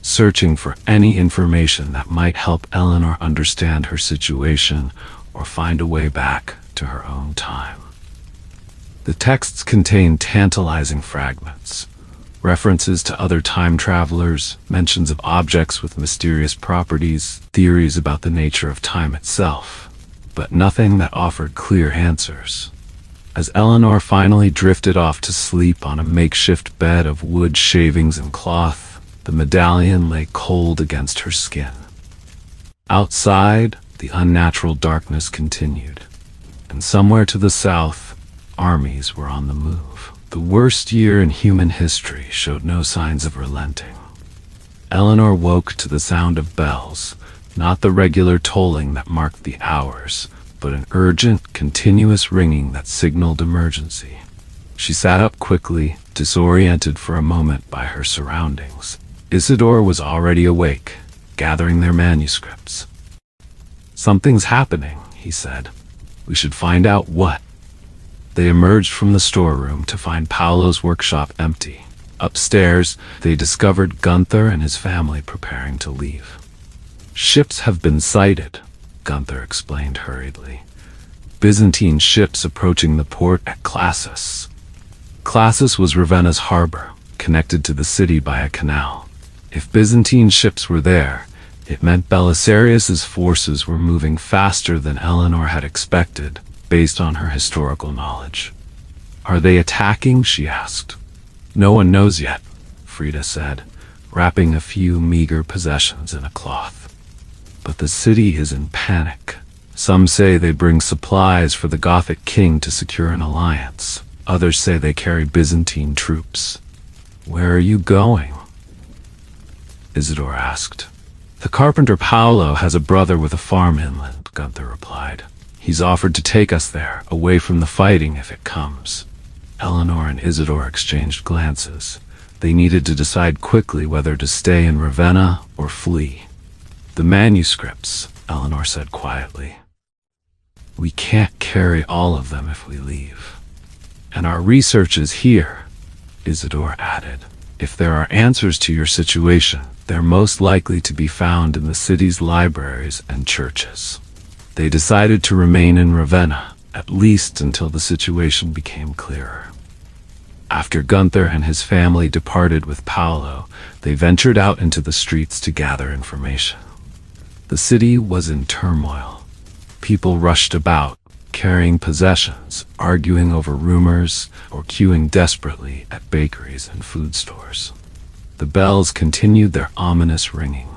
searching for any information that might help Eleanor understand her situation or find a way back to her own time. The texts contained tantalizing fragments, references to other time travelers, mentions of objects with mysterious properties, theories about the nature of time itself, but nothing that offered clear answers. As Eleanor finally drifted off to sleep on a makeshift bed of wood shavings and cloth, the medallion lay cold against her skin. Outside, the unnatural darkness continued, and somewhere to the south, armies were on the move. The worst year in human history showed no signs of relenting. Eleanor woke to the sound of bells, not the regular tolling that marked the hours, but an urgent, continuous ringing that signaled emergency. She sat up quickly, disoriented for a moment by her surroundings. Isidore was already awake, gathering their manuscripts. Something's happening, he said. We should find out what. They emerged from the storeroom to find Paolo's workshop empty. Upstairs, they discovered Gunther and his family preparing to leave. Ships have been sighted, Gunther explained hurriedly. Byzantine ships approaching the port at Classis. Classis was Ravenna's harbor, connected to the city by a canal. If Byzantine ships were there, it meant Belisarius's forces were moving faster than Eleanor had expected, based on her historical knowledge. Are they attacking? She asked. No one knows yet, Frida said, wrapping a few meager possessions in a cloth. But the city is in panic. Some say they bring supplies for the Gothic king to secure an alliance. Others say they carry Byzantine troops. Where are you going? Isidore asked. The carpenter Paolo has a brother with a farm inland, Gunther replied. He's offered to take us there, away from the fighting if it comes. Eleanor and Isidore exchanged glances. They needed to decide quickly whether to stay in Ravenna or flee. The manuscripts, Eleanor said quietly. We can't carry all of them if we leave. And our research is here, Isidore added. If there are answers to your situation, they're most likely to be found in the city's libraries and churches. They decided to remain in Ravenna, at least until the situation became clearer. After Gunther and his family departed with Paolo, they ventured out into the streets to gather information. The city was in turmoil. People rushed about, carrying possessions, arguing over rumors, or queuing desperately at bakeries and food stores. The bells continued their ominous ringing.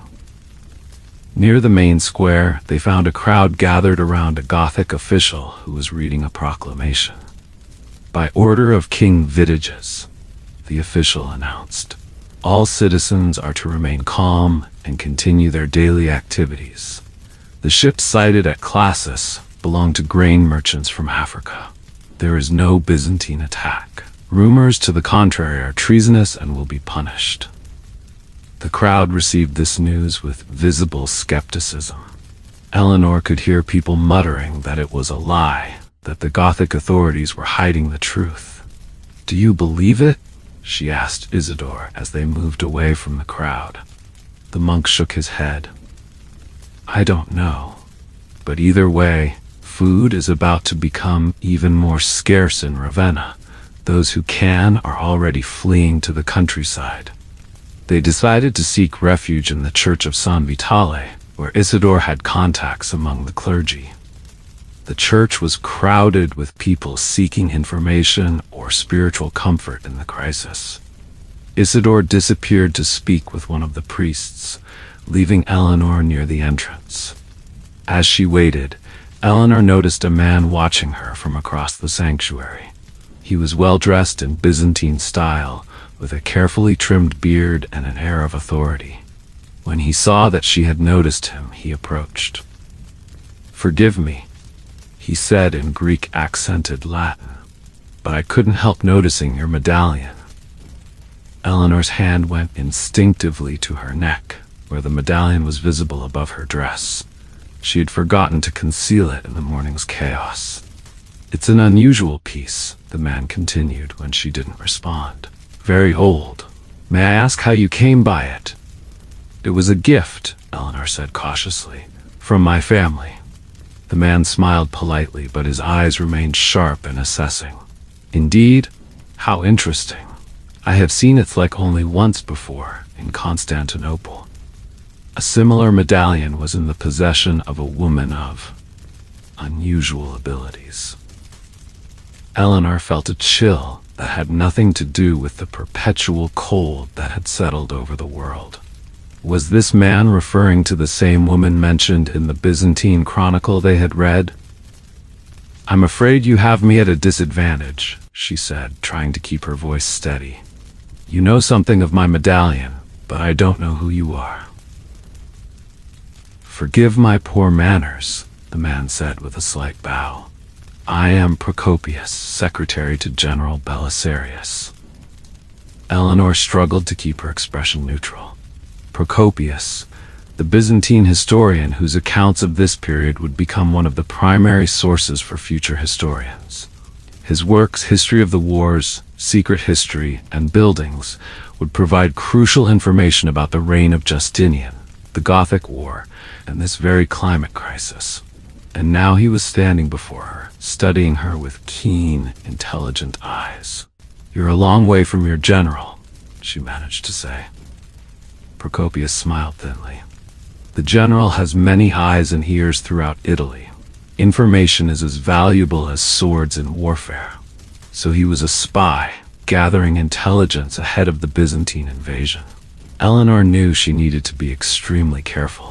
Near the main square, they found a crowd gathered around a Gothic official who was reading a proclamation. By order of King Vitiges, the official announced, all citizens are to remain calm and continue their daily activities. The ships sighted at Classis belong to grain merchants from Africa. There is no Byzantine attack. Rumors to the contrary are treasonous and will be punished. The crowd received this news with visible skepticism. Eleanor could hear people muttering that it was a lie, that the Gothic authorities were hiding the truth. "Do you believe it?" she asked Isidore as they moved away from the crowd. The monk shook his head. "I don't know. But either way, food is about to become even more scarce in Ravenna. Those who can are already fleeing to the countryside." They decided to seek refuge in the church of San Vitale, where Isidore had contacts among the clergy. The church was crowded with people seeking information or spiritual comfort in the crisis. Isidore disappeared to speak with one of the priests, leaving Eleanor near the entrance. As she waited, Eleanor noticed a man watching her from across the sanctuary. He was well dressed in Byzantine style, with a carefully trimmed beard and an air of authority. When he saw that she had noticed him, he approached. "Forgive me," he said in Greek-accented Latin, "but I couldn't help noticing your medallion." Eleanor's hand went instinctively to her neck, where the medallion was visible above her dress. She had forgotten to conceal it in the morning's chaos. "It's an unusual piece," the man continued when she didn't respond. "Very old. May I ask how you came by it?" "It was a gift," Eleanor said cautiously, "from my family." The man smiled politely, but his eyes remained sharp and assessing. "Indeed? How interesting. I have seen it like only once before, in Constantinople." A similar medallion was in the possession of a woman of unusual abilities. Eleanor felt a chill that had nothing to do with the perpetual cold that had settled over the world. Was this man referring to the same woman mentioned in the Byzantine chronicle they had read? "I'm afraid you have me at a disadvantage," she said, trying to keep her voice steady. "You know something of my medallion, but I don't know who you are." "Forgive my poor manners," the man said with a slight bow. "I am Procopius, secretary to General Belisarius." Eleanor struggled to keep her expression neutral. Procopius, the Byzantine historian whose accounts of this period would become one of the primary sources for future historians. His works, History of the Wars, Secret History, and Buildings, would provide crucial information about the reign of Justinian, the Gothic War, and this very climate crisis. And now he was standing before her, studying her with keen, intelligent eyes. "You're a long way from your general," she managed to say. Procopius smiled thinly. "The general has many eyes and ears throughout Italy. Information is as valuable as swords in warfare. So he was a spy, gathering intelligence ahead of the Byzantine invasion." Eleanor knew she needed to be extremely careful.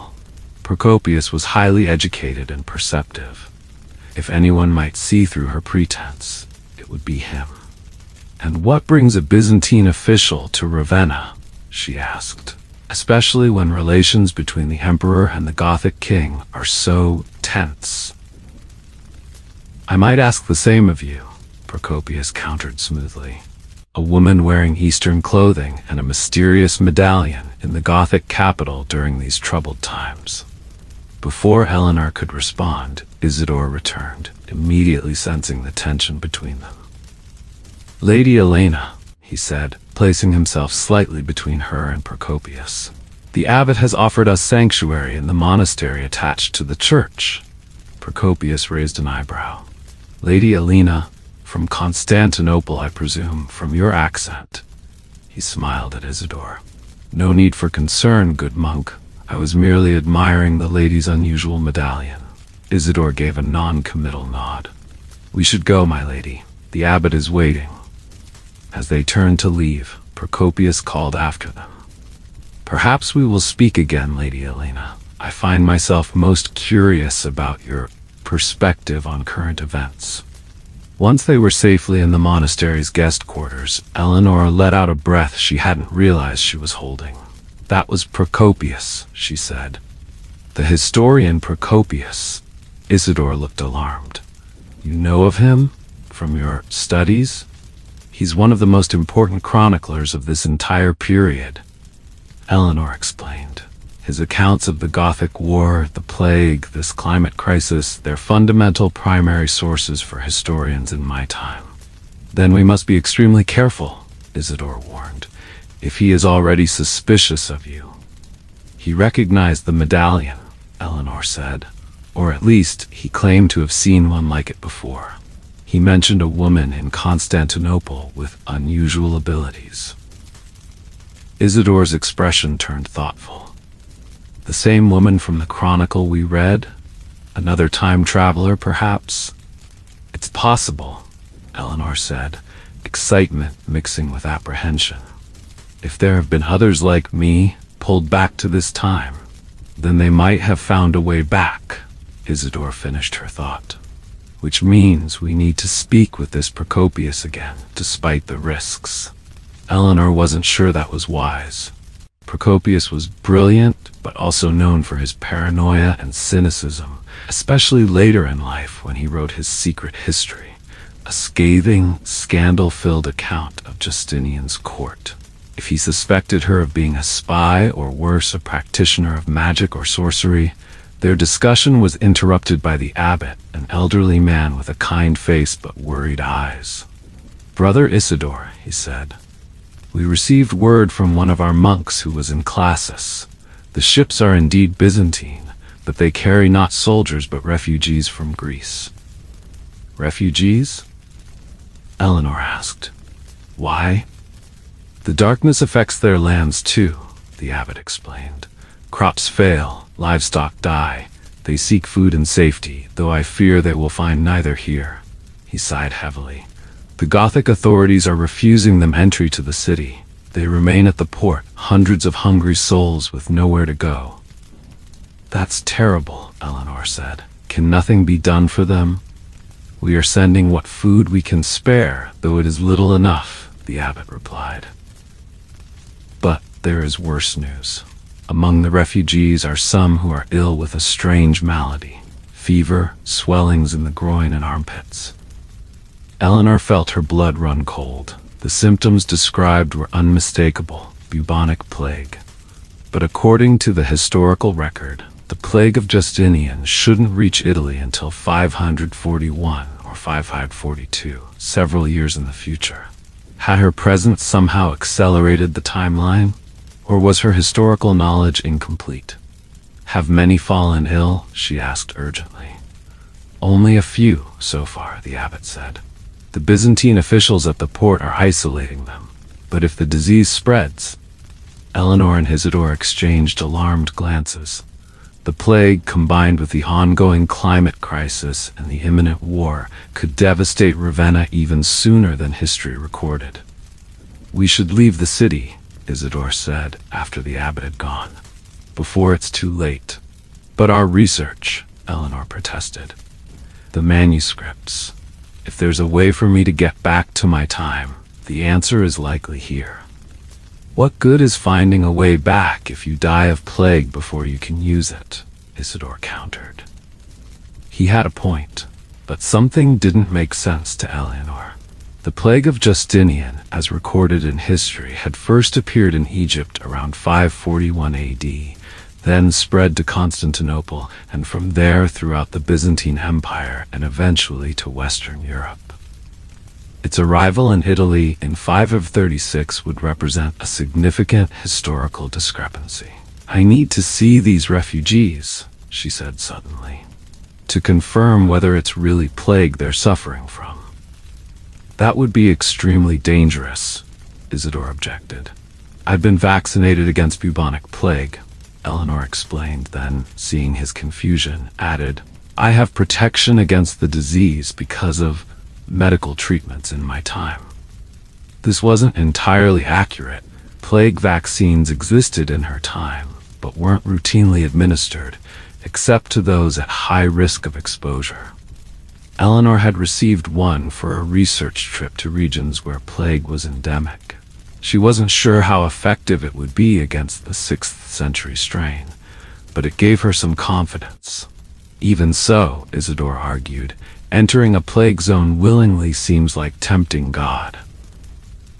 Procopius was highly educated and perceptive. If anyone might see through her pretense, it would be him. "And what brings a Byzantine official to Ravenna?" she asked, "especially when relations between the emperor and the Gothic king are so tense." "I might ask the same of you," Procopius countered smoothly. "A woman wearing Eastern clothing and a mysterious medallion in the Gothic capital during these troubled times." Before Eleanor could respond, Isidore returned, immediately sensing the tension between them. "Lady Elena," he said, placing himself slightly between her and Procopius. "The abbot has offered us sanctuary in the monastery attached to the church." Procopius raised an eyebrow. "Lady Elena, from Constantinople, I presume, from your accent." He smiled at Isidore. "No need for concern, good monk. I was merely admiring the lady's unusual medallion." Isidore gave a non-committal nod. "We should go, my lady. The abbot is waiting." As they turned to leave, Procopius called after them. "Perhaps we will speak again, Lady Elena. I find myself most curious about your perspective on current events." Once they were safely in the monastery's guest quarters, Eleanor let out a breath she hadn't realized she was holding. "That was Procopius," she said. "The historian Procopius." Isidore looked alarmed. "You know of him? From your studies?" "He's one of the most important chroniclers of this entire period," Eleanor explained. "His accounts of the Gothic War, the plague, this climate crisis, they're fundamental primary sources for historians in my time." "Then we must be extremely careful," Isidore warned. "If he is already suspicious of you." "He recognized the medallion," Eleanor said. "Or at least, he claimed to have seen one like it before. He mentioned a woman in Constantinople with unusual abilities." Isidore's expression turned thoughtful. "The same woman from the chronicle we read? Another time traveler, perhaps?" "It's possible," Eleanor said, excitement mixing with apprehension. "If there have been others like me, pulled back to this time, then they might have found a way back," Isidore finished her thought. "Which means we need to speak with this Procopius again, despite the risks." Eleanor wasn't sure that was wise. Procopius was brilliant, but also known for his paranoia and cynicism, especially later in life when he wrote his secret history, a scathing, scandal-filled account of Justinian's court. If he suspected her of being a spy, or worse, a practitioner of magic or sorcery, their discussion was interrupted by the abbot, an elderly man with a kind face but worried eyes. "Brother Isidore," he said, "we received word from one of our monks who was in Classis. The ships are indeed Byzantine, but they carry not soldiers but refugees from Greece." "Refugees?" Eleanor asked. "Why?" "The darkness affects their lands too," the abbot explained. "Crops fail, livestock die. They seek food and safety, though I fear they will find neither here." He sighed heavily. "The Gothic authorities are refusing them entry to the city. They remain at the port, hundreds of hungry souls with nowhere to go." "That's terrible," Eleanor said. "Can nothing be done for them?" "We are sending what food we can spare, though it is little enough," the abbot replied. "But there is worse news. Among the refugees are some who are ill with a strange malady, fever, swellings in the groin and armpits." Eleanor felt her blood run cold. The symptoms described were unmistakable: bubonic plague. But according to the historical record, the plague of Justinian shouldn't reach Italy until 541 or 542, several years in the future. Had her presence somehow accelerated the timeline? Or was her historical knowledge incomplete? "Have many fallen ill?" she asked urgently. "Only a few, so far," the abbot said. "The Byzantine officials at the port are isolating them. But if the disease spreads..." Eleanor and Isidore exchanged alarmed glances. The plague, combined with the ongoing climate crisis and the imminent war, could devastate Ravenna even sooner than history recorded. "We should leave the city," Isidore said after the abbot had gone, "before it's too late." "But our research," Eleanor protested. "The manuscripts. If there's a way for me to get back to my time, the answer is likely here." "What good is finding a way back if you die of plague before you can use it?" Isidore countered. He had a point, but something didn't make sense to Eleanor. The plague of Justinian, as recorded in history, had first appeared in Egypt around 541 AD, then spread to Constantinople, and from there throughout the Byzantine Empire and eventually to Western Europe. Its arrival in Italy in 5 of 36 would represent a significant historical discrepancy. "I need to see these refugees," she said suddenly, "to confirm whether it's really plague they're suffering from." "That would be extremely dangerous," Isidore objected. "I've been vaccinated against bubonic plague," Eleanor explained, then, seeing his confusion, added, "I have protection against the disease because of medical treatments in my time." This wasn't entirely accurate. Plague vaccines existed in her time, but weren't routinely administered, except to those at high risk of exposure. Eleanor had received one for a research trip to regions where plague was endemic. She wasn't sure how effective it would be against the 6th century strain, but it gave her some confidence. Even so, Isidore argued, entering a plague zone willingly seems like tempting God.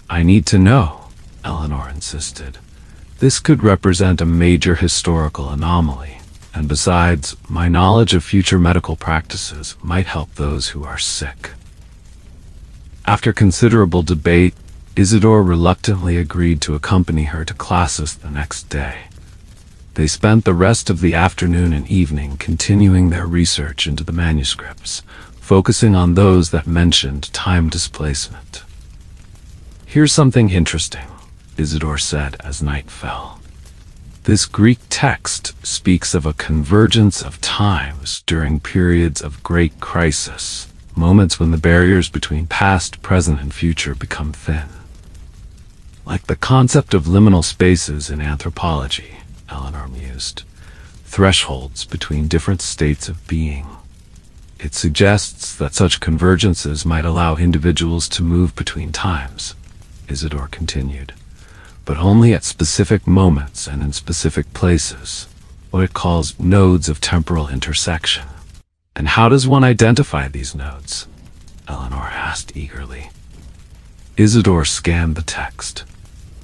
"I need to know," Eleanor insisted. "This could represent a major historical anomaly, and besides, my knowledge of future medical practices might help those who are sick." After considerable debate, Isidore reluctantly agreed to accompany her to classes the next day. They spent the rest of the afternoon and evening continuing their research into the manuscripts, focusing on those that mentioned time displacement. "Here's something interesting," Isidore said as night fell. "This Greek text speaks of a convergence of times during periods of great crisis, moments when the barriers between past, present, and future become thin. Like the concept of liminal spaces in anthropology," Eleanor mused, "thresholds between different states of being. It suggests that such convergences might allow individuals to move between times," Isidore continued, "but only at specific moments and in specific places, what it calls nodes of temporal intersection." "And how does one identify these nodes?" Eleanor asked eagerly. Isidore scanned the text.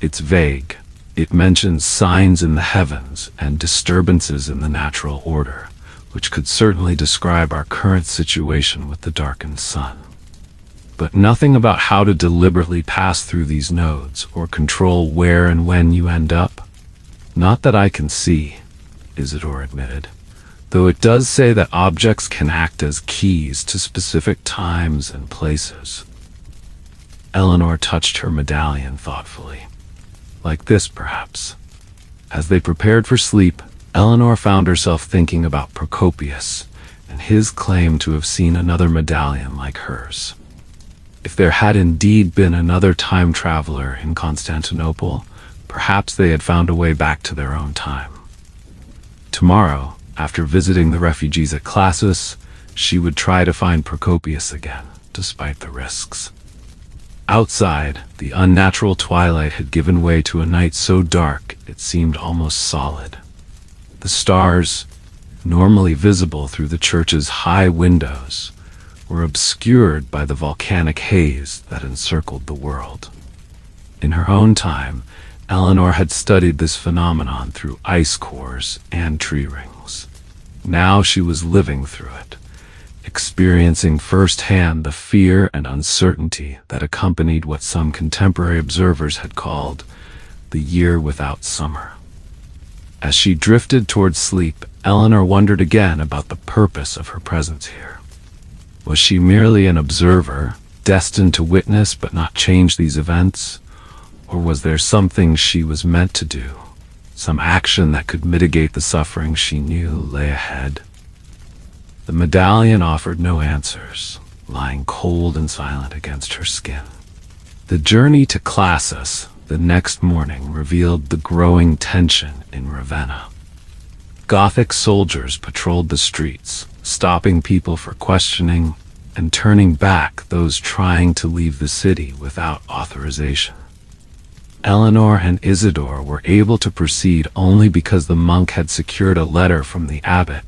"It's vague. It mentions signs in the heavens and disturbances in the natural order, which could certainly describe our current situation with the darkened sun. But nothing about how to deliberately pass through these nodes or control where and when you end up." "Not that I can see," Isidore admitted, "though it does say that objects can act as keys to specific times and places." Eleanor touched her medallion thoughtfully. "Like this, perhaps." As they prepared for sleep, Eleanor found herself thinking about Procopius and his claim to have seen another medallion like hers. If there had indeed been another time traveler in Constantinople, perhaps they had found a way back to their own time. Tomorrow, after visiting the refugees at Classis, she would try to find Procopius again, despite the risks. Outside, the unnatural twilight had given way to a night so dark it seemed almost solid. The stars, normally visible through the church's high windows, were obscured by the volcanic haze that encircled the world. In her own time, Eleanor had studied this phenomenon through ice cores and tree rings. Now she was living through it, experiencing firsthand the fear and uncertainty that accompanied what some contemporary observers had called the year without summer. As she drifted toward sleep, Eleanor wondered again about the purpose of her presence here. Was she merely an observer, destined to witness but not change these events? Or was there something she was meant to do, some action that could mitigate the suffering she knew lay ahead? The medallion offered no answers, lying cold and silent against her skin. The journey to Classis the next morning revealed the growing tension in Ravenna. Gothic soldiers patrolled the streets, stopping people for questioning and turning back those trying to leave the city without authorization. Eleanor and Isidore were able to proceed only because the monk had secured a letter from the abbot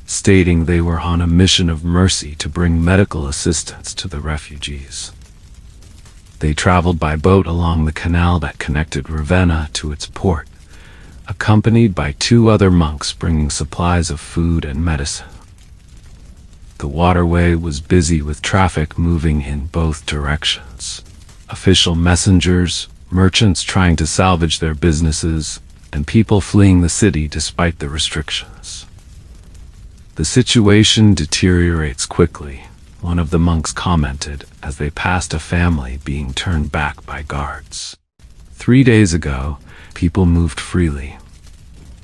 stating they were on a mission of mercy to bring medical assistance to the refugees. They traveled by boat along the canal that connected Ravenna to its port, accompanied by 2 other monks bringing supplies of food and medicine. The waterway was busy with traffic moving in both directions. Official messengers, merchants trying to salvage their businesses, and people fleeing the city despite the restrictions. The situation deteriorates quickly, one of the monks commented as they passed a family being turned back by guards. 3 days ago, people moved freely.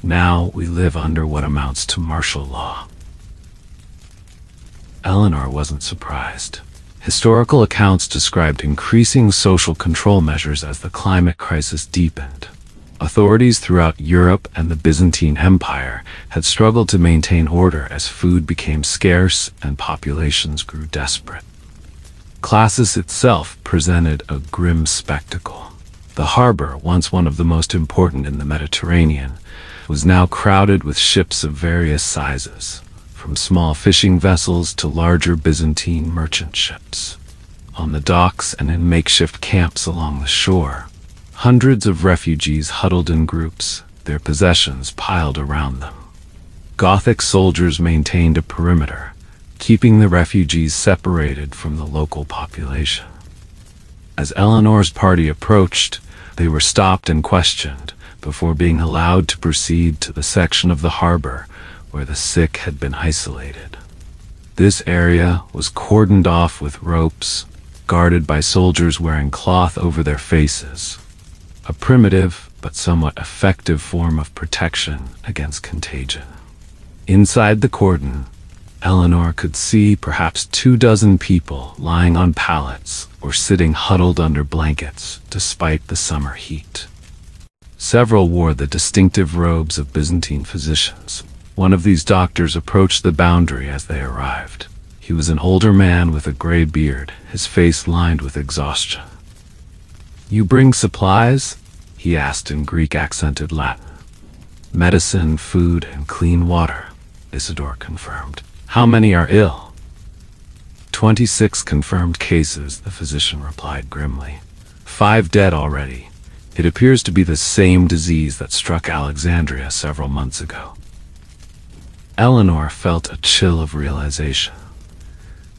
Now we live under what amounts to martial law. Eleanor wasn't surprised. Historical accounts described increasing social control measures as the climate crisis deepened. Authorities throughout Europe and the Byzantine Empire had struggled to maintain order as food became scarce and populations grew desperate. Classis itself presented a grim spectacle. The harbor, once one of the most important in the Mediterranean, was now crowded with ships of various sizes, from small fishing vessels to larger Byzantine merchant ships. On the docks and in makeshift camps along the shore, hundreds of refugees huddled in groups, their possessions piled around them. Gothic soldiers maintained a perimeter, keeping the refugees separated from the local population. As Eleanor's party approached, they were stopped and questioned before being allowed to proceed to the section of the harbor where the sick had been isolated. This area was cordoned off with ropes, guarded by soldiers wearing cloth over their faces, a primitive but somewhat effective form of protection against contagion. Inside the cordon, Eleanor could see perhaps 24 people lying on pallets or sitting huddled under blankets despite the summer heat. Several wore the distinctive robes of Byzantine physicians. One of these doctors approached the boundary as they arrived. He was an older man with a gray beard, his face lined with exhaustion. "You bring supplies?" he asked in Greek-accented Latin. "Medicine, food, and clean water," Isidore confirmed. "How many are ill?" 26 confirmed cases, the physician replied grimly. 5 dead already. It appears to be the same disease that struck Alexandria several months ago. Eleanor felt a chill of realization.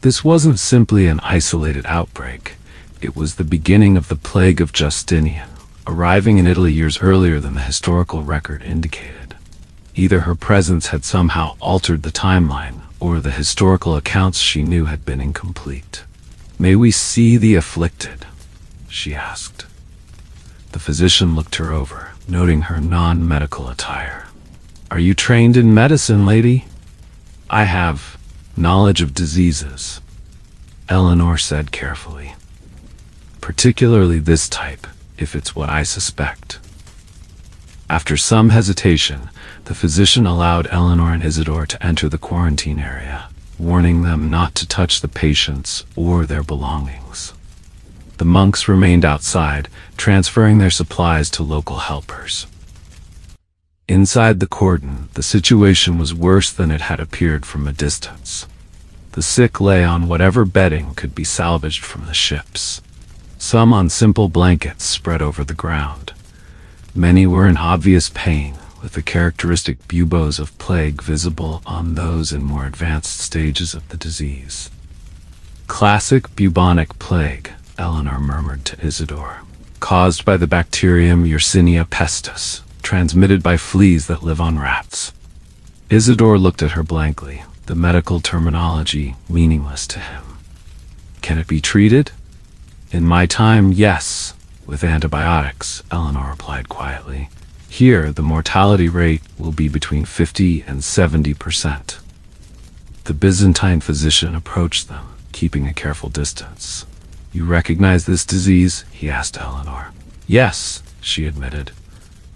This wasn't simply an isolated outbreak. It was the beginning of the plague of Justinian, arriving in Italy years earlier than the historical record indicated. Either her presence had somehow altered the timeline, or the historical accounts she knew had been incomplete. "May we see the afflicted?" she asked. The physician looked her over, noting her non-medical attire. "Are you trained in medicine, lady?" "I have knowledge of diseases," Eleanor said carefully. "Particularly this type, if it's what I suspect." After some hesitation, the physician allowed Eleanor and Isidore to enter the quarantine area, warning them not to touch the patients or their belongings. The monks remained outside, transferring their supplies to local helpers. Inside the cordon, the situation was worse than it had appeared from a distance. The sick lay on whatever bedding could be salvaged from the ships, some on simple blankets spread over the ground. Many were in obvious pain, with the characteristic buboes of plague visible on those in more advanced stages of the disease. "Classic bubonic plague," Eleanor murmured to Isidore, "caused by the bacterium Yersinia pestis, transmitted by fleas that live on rats." Isidore looked at her blankly, the medical terminology meaningless to him. "Can it be treated?" "In my time, yes, with antibiotics," Eleanor replied quietly. "Here, the mortality rate will be between 50 and 70%. The Byzantine physician approached them, keeping a careful distance. "You recognize this disease?" he asked Eleanor. "Yes," she admitted.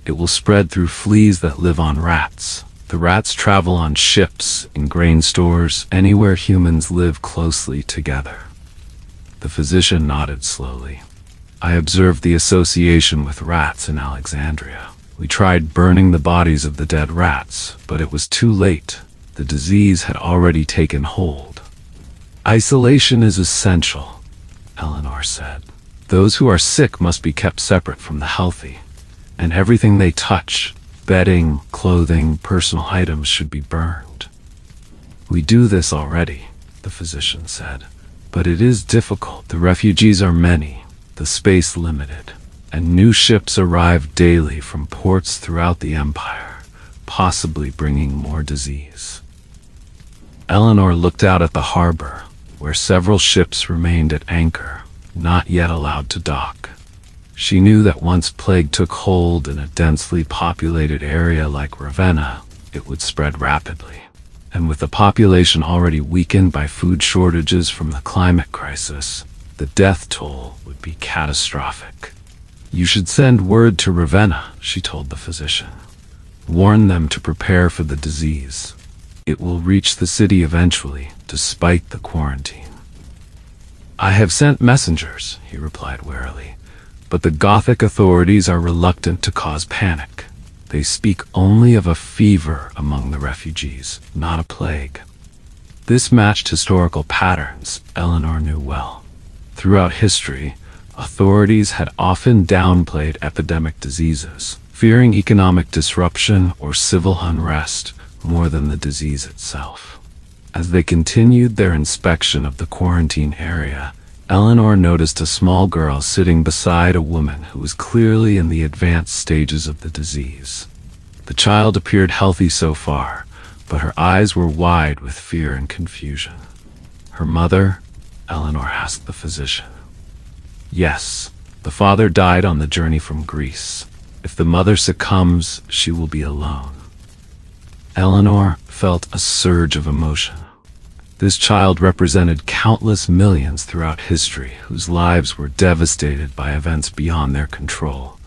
"It will spread through fleas that live on rats. The rats travel on ships, in grain stores, anywhere humans live closely together." The physician nodded slowly. "I observed the association with rats in Alexandria. We tried burning the bodies of the dead rats, but it was too late. The disease had already taken hold." "Isolation is essential," Eleanor said. "Those who are sick must be kept separate from the healthy, and everything they touch, bedding, clothing, personal items should be burned." "We do this already," the physician said. But it is difficult. The refugees are many, the space limited, and new ships arrive daily from ports throughout the empire, possibly bringing more disease. Eleanor looked out at the harbor, where several ships remained at anchor, not yet allowed to dock. She knew that once plague took hold in a densely populated area like Ravenna, it would spread rapidly. And with the population already weakened by food shortages from the climate crisis, the death toll would be catastrophic. You should send word to Ravenna, she told the physician. Warn them to prepare for the disease. It will reach the city eventually, despite the quarantine. I have sent messengers, he replied warily, but the Gothic authorities are reluctant to cause panic. They speak only of a fever among the refugees, not a plague. This matched historical patterns Eleanor knew well. Throughout history, authorities had often downplayed epidemic diseases, fearing economic disruption or civil unrest more than the disease itself. As they continued their inspection of the quarantine area, Eleanor noticed a small girl sitting beside a woman who was clearly in the advanced stages of the disease. The child appeared healthy so far, but her eyes were wide with fear and confusion. Her mother? Eleanor asked the physician. Yes, the father died on the journey from Greece. If the mother succumbs, she will be alone. Eleanor felt a surge of emotion. This child represented countless millions throughout history whose lives were devastated by events beyond their control.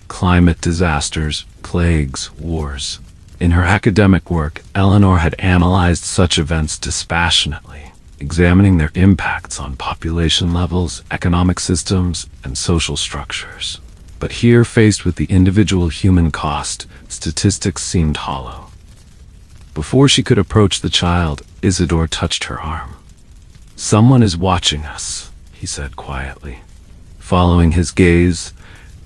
Climate disasters, plagues, wars. In her academic work, Eleanor had analyzed such events dispassionately, examining their impacts on population levels, economic systems, and social structures. But here, faced with the individual human cost, statistics seemed hollow. Before she could approach the child, Isidore touched her arm. Someone is watching us, he said quietly. Following his gaze,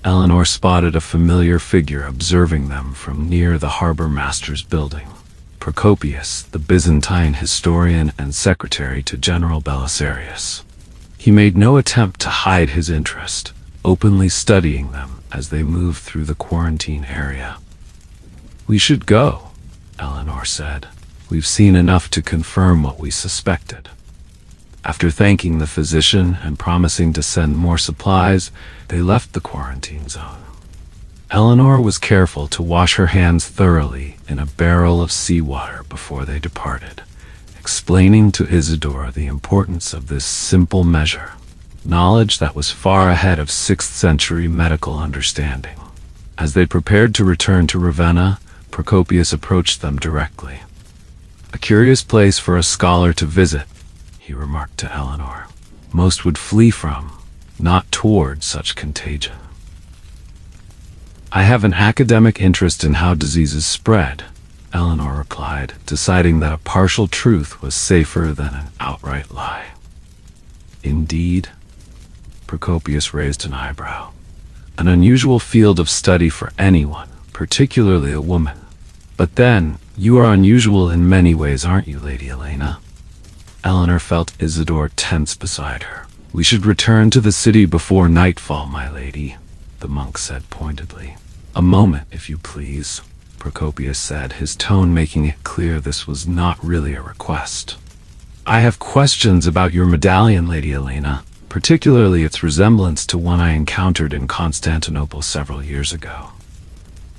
Eleanor spotted a familiar figure observing them from near the harbor master's building. Procopius, the Byzantine historian and secretary to General Belisarius. He made no attempt to hide his interest, openly studying them as they moved through the quarantine area. We should go, Eleanor said. We've seen enough to confirm what we suspected. After thanking the physician and promising to send more supplies, they left the quarantine zone. Eleanor was careful to wash her hands thoroughly in a barrel of seawater before they departed, explaining to Isidore the importance of this simple measure, knowledge that was far ahead of 6th century medical understanding. As they prepared to return to Ravenna, Procopius approached them directly. A curious place for a scholar to visit, he remarked to Eleanor. Most would flee from, not toward, such contagion. I have an academic interest in how diseases spread, Eleanor replied, deciding that a partial truth was safer than an outright lie. Indeed? Procopius raised an eyebrow. An unusual field of study for anyone, particularly a woman. But then, you are unusual in many ways, aren't you, Lady Elena? Eleanor felt Isidore tense beside her. We should return to the city before nightfall, my lady, the monk said pointedly. A moment, if you please, Procopius said, his tone making it clear this was not really a request. I have questions about your medallion, Lady Elena, particularly its resemblance to one I encountered in Constantinople several years ago.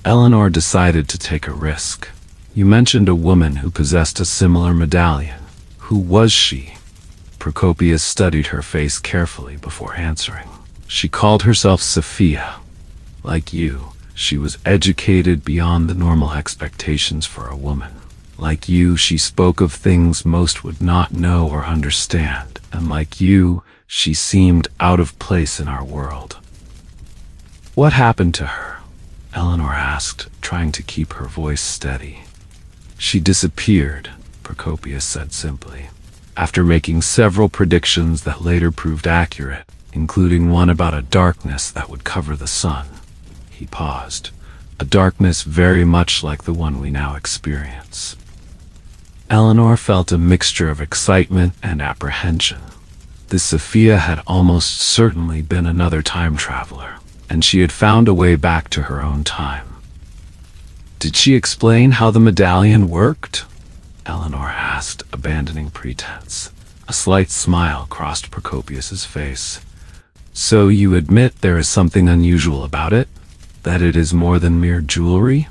Eleanor decided to take a risk. You mentioned a woman who possessed a similar medallion. Who was she? Procopius studied her face carefully before answering. She called herself Sophia. Like you, she was educated beyond the normal expectations for a woman. Like you, she spoke of things most would not know or understand, and like you, she seemed out of place in our world. What happened to her? Eleanor asked, trying to keep her voice steady. She disappeared, Procopius said simply, after making several predictions that later proved accurate, including one about a darkness that would cover the sun. He paused. A darkness very much like the one we now experience. Eleanor felt a mixture of excitement and apprehension. This Sophia had almost certainly been another time traveler, and she had found a way back to her own time. Did she explain how the medallion worked? Eleanor asked, abandoning pretense. A slight smile crossed Procopius's face. So you admit there is something unusual about it? That it is more than mere jewelry?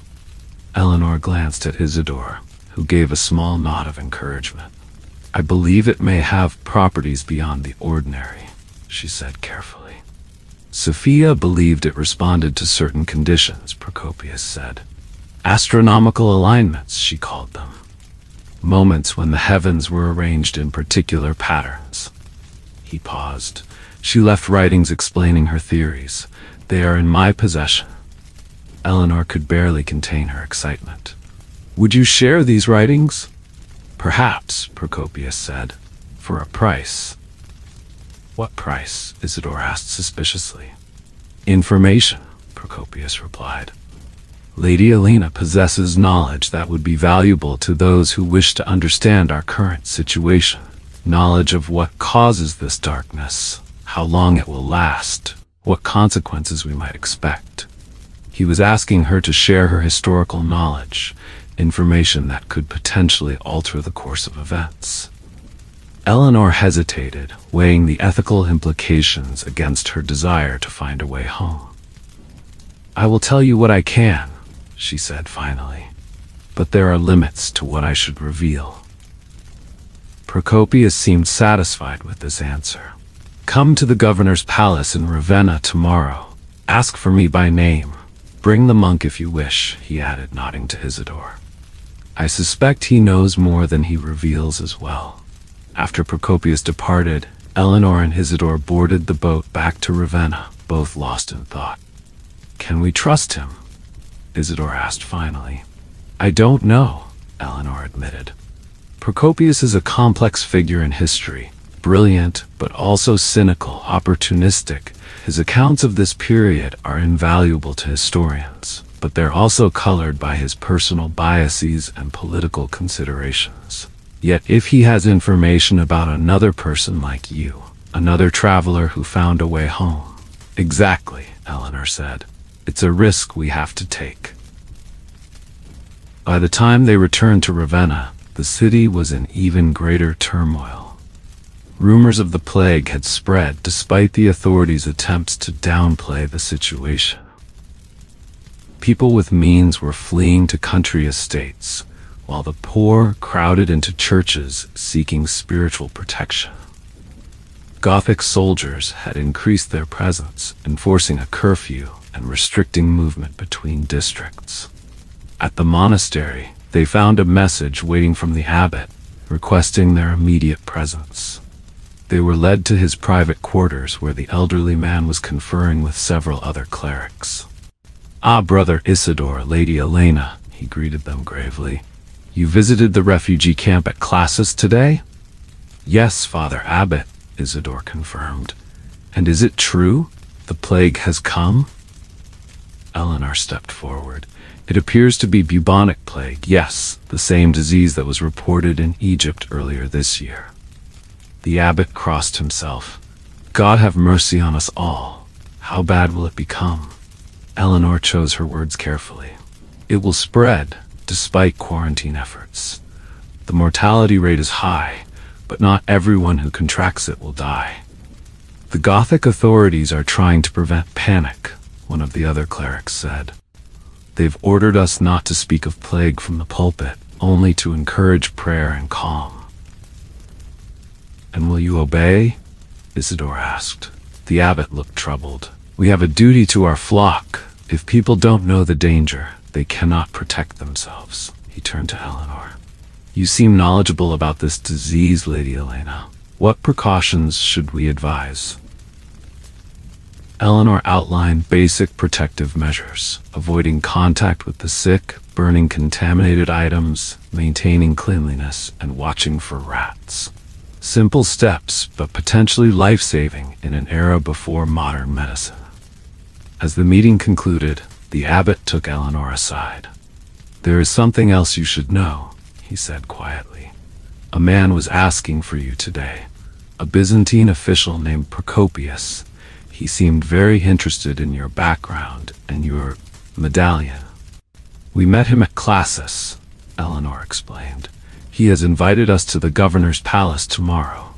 Eleanor glanced at Isidore, who gave a small nod of encouragement. I believe it may have properties beyond the ordinary, she said carefully. Sophia believed it responded to certain conditions, Procopius said. Astronomical alignments, she called them. Moments when the heavens were arranged in particular patterns. He paused. She left writings explaining her theories. They are in my possession. Eleanor could barely contain her excitement. Would you share these writings? Perhaps, Procopius said, for a price. What price? Isidore asked suspiciously. Information, Procopius replied. Lady Elena possesses knowledge that would be valuable to those who wish to understand our current situation. Knowledge of what causes this darkness, how long it will last, what consequences we might expect. He was asking her to share her historical knowledge, information that could potentially alter the course of events. Eleanor hesitated, weighing the ethical implications against her desire to find a way home. I will tell you what I can, she said finally, but there are limits to what I should reveal. Procopius seemed satisfied with this answer. Come to the governor's palace in Ravenna tomorrow. Ask for me by name. Bring the monk if you wish, he added, nodding to Isidore. I suspect he knows more than he reveals as well. After Procopius departed, Eleanor and Isidore boarded the boat back to Ravenna, both lost in thought. Can we trust him? Isidore asked finally. I don't know, Eleanor admitted. Procopius is a complex figure in history, brilliant but also cynical, opportunistic. His accounts of this period are invaluable to historians, but they're also colored by his personal biases and political considerations. Yet if he has information about another person like you, another traveler who found a way home. Exactly, Eleanor said. It's a risk we have to take. By the time they returned to Ravenna, the city was in even greater turmoil. Rumors of the plague had spread despite the authorities' attempts to downplay the situation. People with means were fleeing to country estates, while the poor crowded into churches seeking spiritual protection. Gothic soldiers had increased their presence, enforcing a curfew and restricting movement between districts. At the monastery, they found a message waiting from the abbot, requesting their immediate presence. They were led to his private quarters where the elderly man was conferring with several other clerics. Ah, Brother Isidore, Lady Elena, he greeted them gravely. You visited the refugee camp at classes today? Yes, Father Abbot, Isidore confirmed. And is it true? The plague has come? Eleanor stepped forward. It appears to be bubonic plague, yes, the same disease that was reported in Egypt earlier this year. The abbot crossed himself. God have mercy on us all. How bad will it become? Eleanor chose her words carefully. It will spread, despite quarantine efforts. The mortality rate is high, but not everyone who contracts it will die. The Gothic authorities are trying to prevent panic, one of the other clerics said. They've ordered us not to speak of plague from the pulpit, only to encourage prayer and calm. And will you obey? Isidore asked. The abbot looked troubled. We have a duty to our flock. If people don't know the danger, they cannot protect themselves. He turned to Eleanor. You seem knowledgeable about this disease, Lady Elena. What precautions should we advise? Eleanor outlined basic protective measures, avoiding contact with the sick, burning contaminated items, maintaining cleanliness, and watching for rats. Simple steps, but potentially life-saving in an era before modern medicine. As the meeting concluded, the abbot took Eleanor aside. There is something else you should know, he said quietly. A man was asking for you today. A Byzantine official named Procopius. He seemed very interested in your background and your medallion. We met him at Classis, Eleanor explained. He has invited us to the governor's palace tomorrow.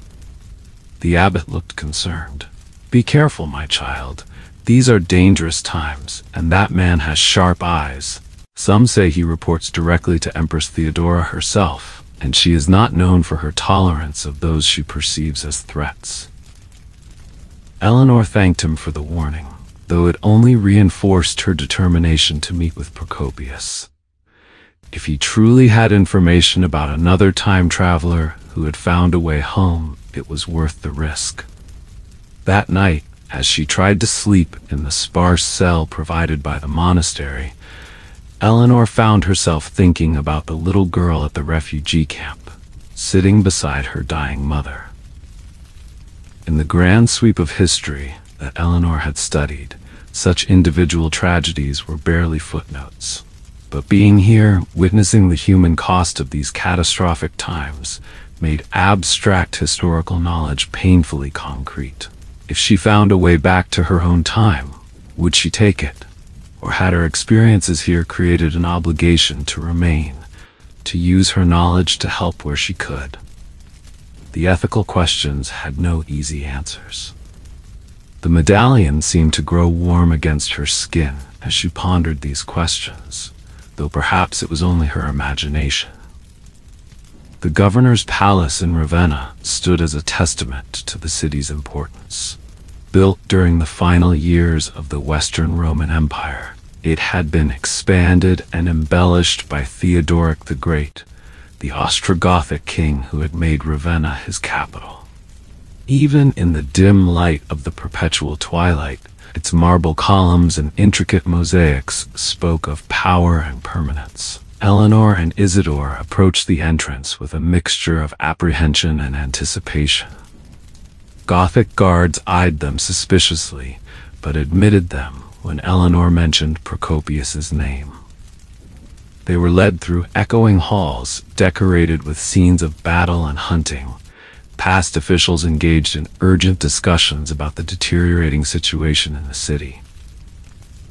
The abbot looked concerned. Be careful, my child. These are dangerous times, and that man has sharp eyes. Some say he reports directly to Empress Theodora herself, and she is not known for her tolerance of those she perceives as threats. Eleanor thanked him for the warning, though it only reinforced her determination to meet with Procopius. If he truly had information about another time traveler who had found a way home, it was worth the risk. That night, as she tried to sleep in the sparse cell provided by the monastery, Eleanor found herself thinking about the little girl at the refugee camp, sitting beside her dying mother. In the grand sweep of history that Eleanor had studied, such individual tragedies were barely footnotes. But being here, witnessing the human cost of these catastrophic times, made abstract historical knowledge painfully concrete. If she found a way back to her own time, would she take it? Or had her experiences here created an obligation to remain, to use her knowledge to help where she could? The ethical questions had no easy answers. The medallion seemed to grow warm against her skin as she pondered these questions, though perhaps it was only her imagination. The governor's palace in Ravenna stood as a testament to the city's importance. Built during the final years of the Western Roman Empire, it had been expanded and embellished by Theodoric the Great, the Ostrogothic king who had made Ravenna his capital. Even in the dim light of the perpetual twilight, its marble columns and intricate mosaics spoke of power and permanence. Eleanor and Isidore approached the entrance with a mixture of apprehension and anticipation. Gothic guards eyed them suspiciously, but admitted them when Eleanor mentioned Procopius's name. They were led through echoing halls decorated with scenes of battle and hunting. Past officials engaged in urgent discussions about the deteriorating situation in the city.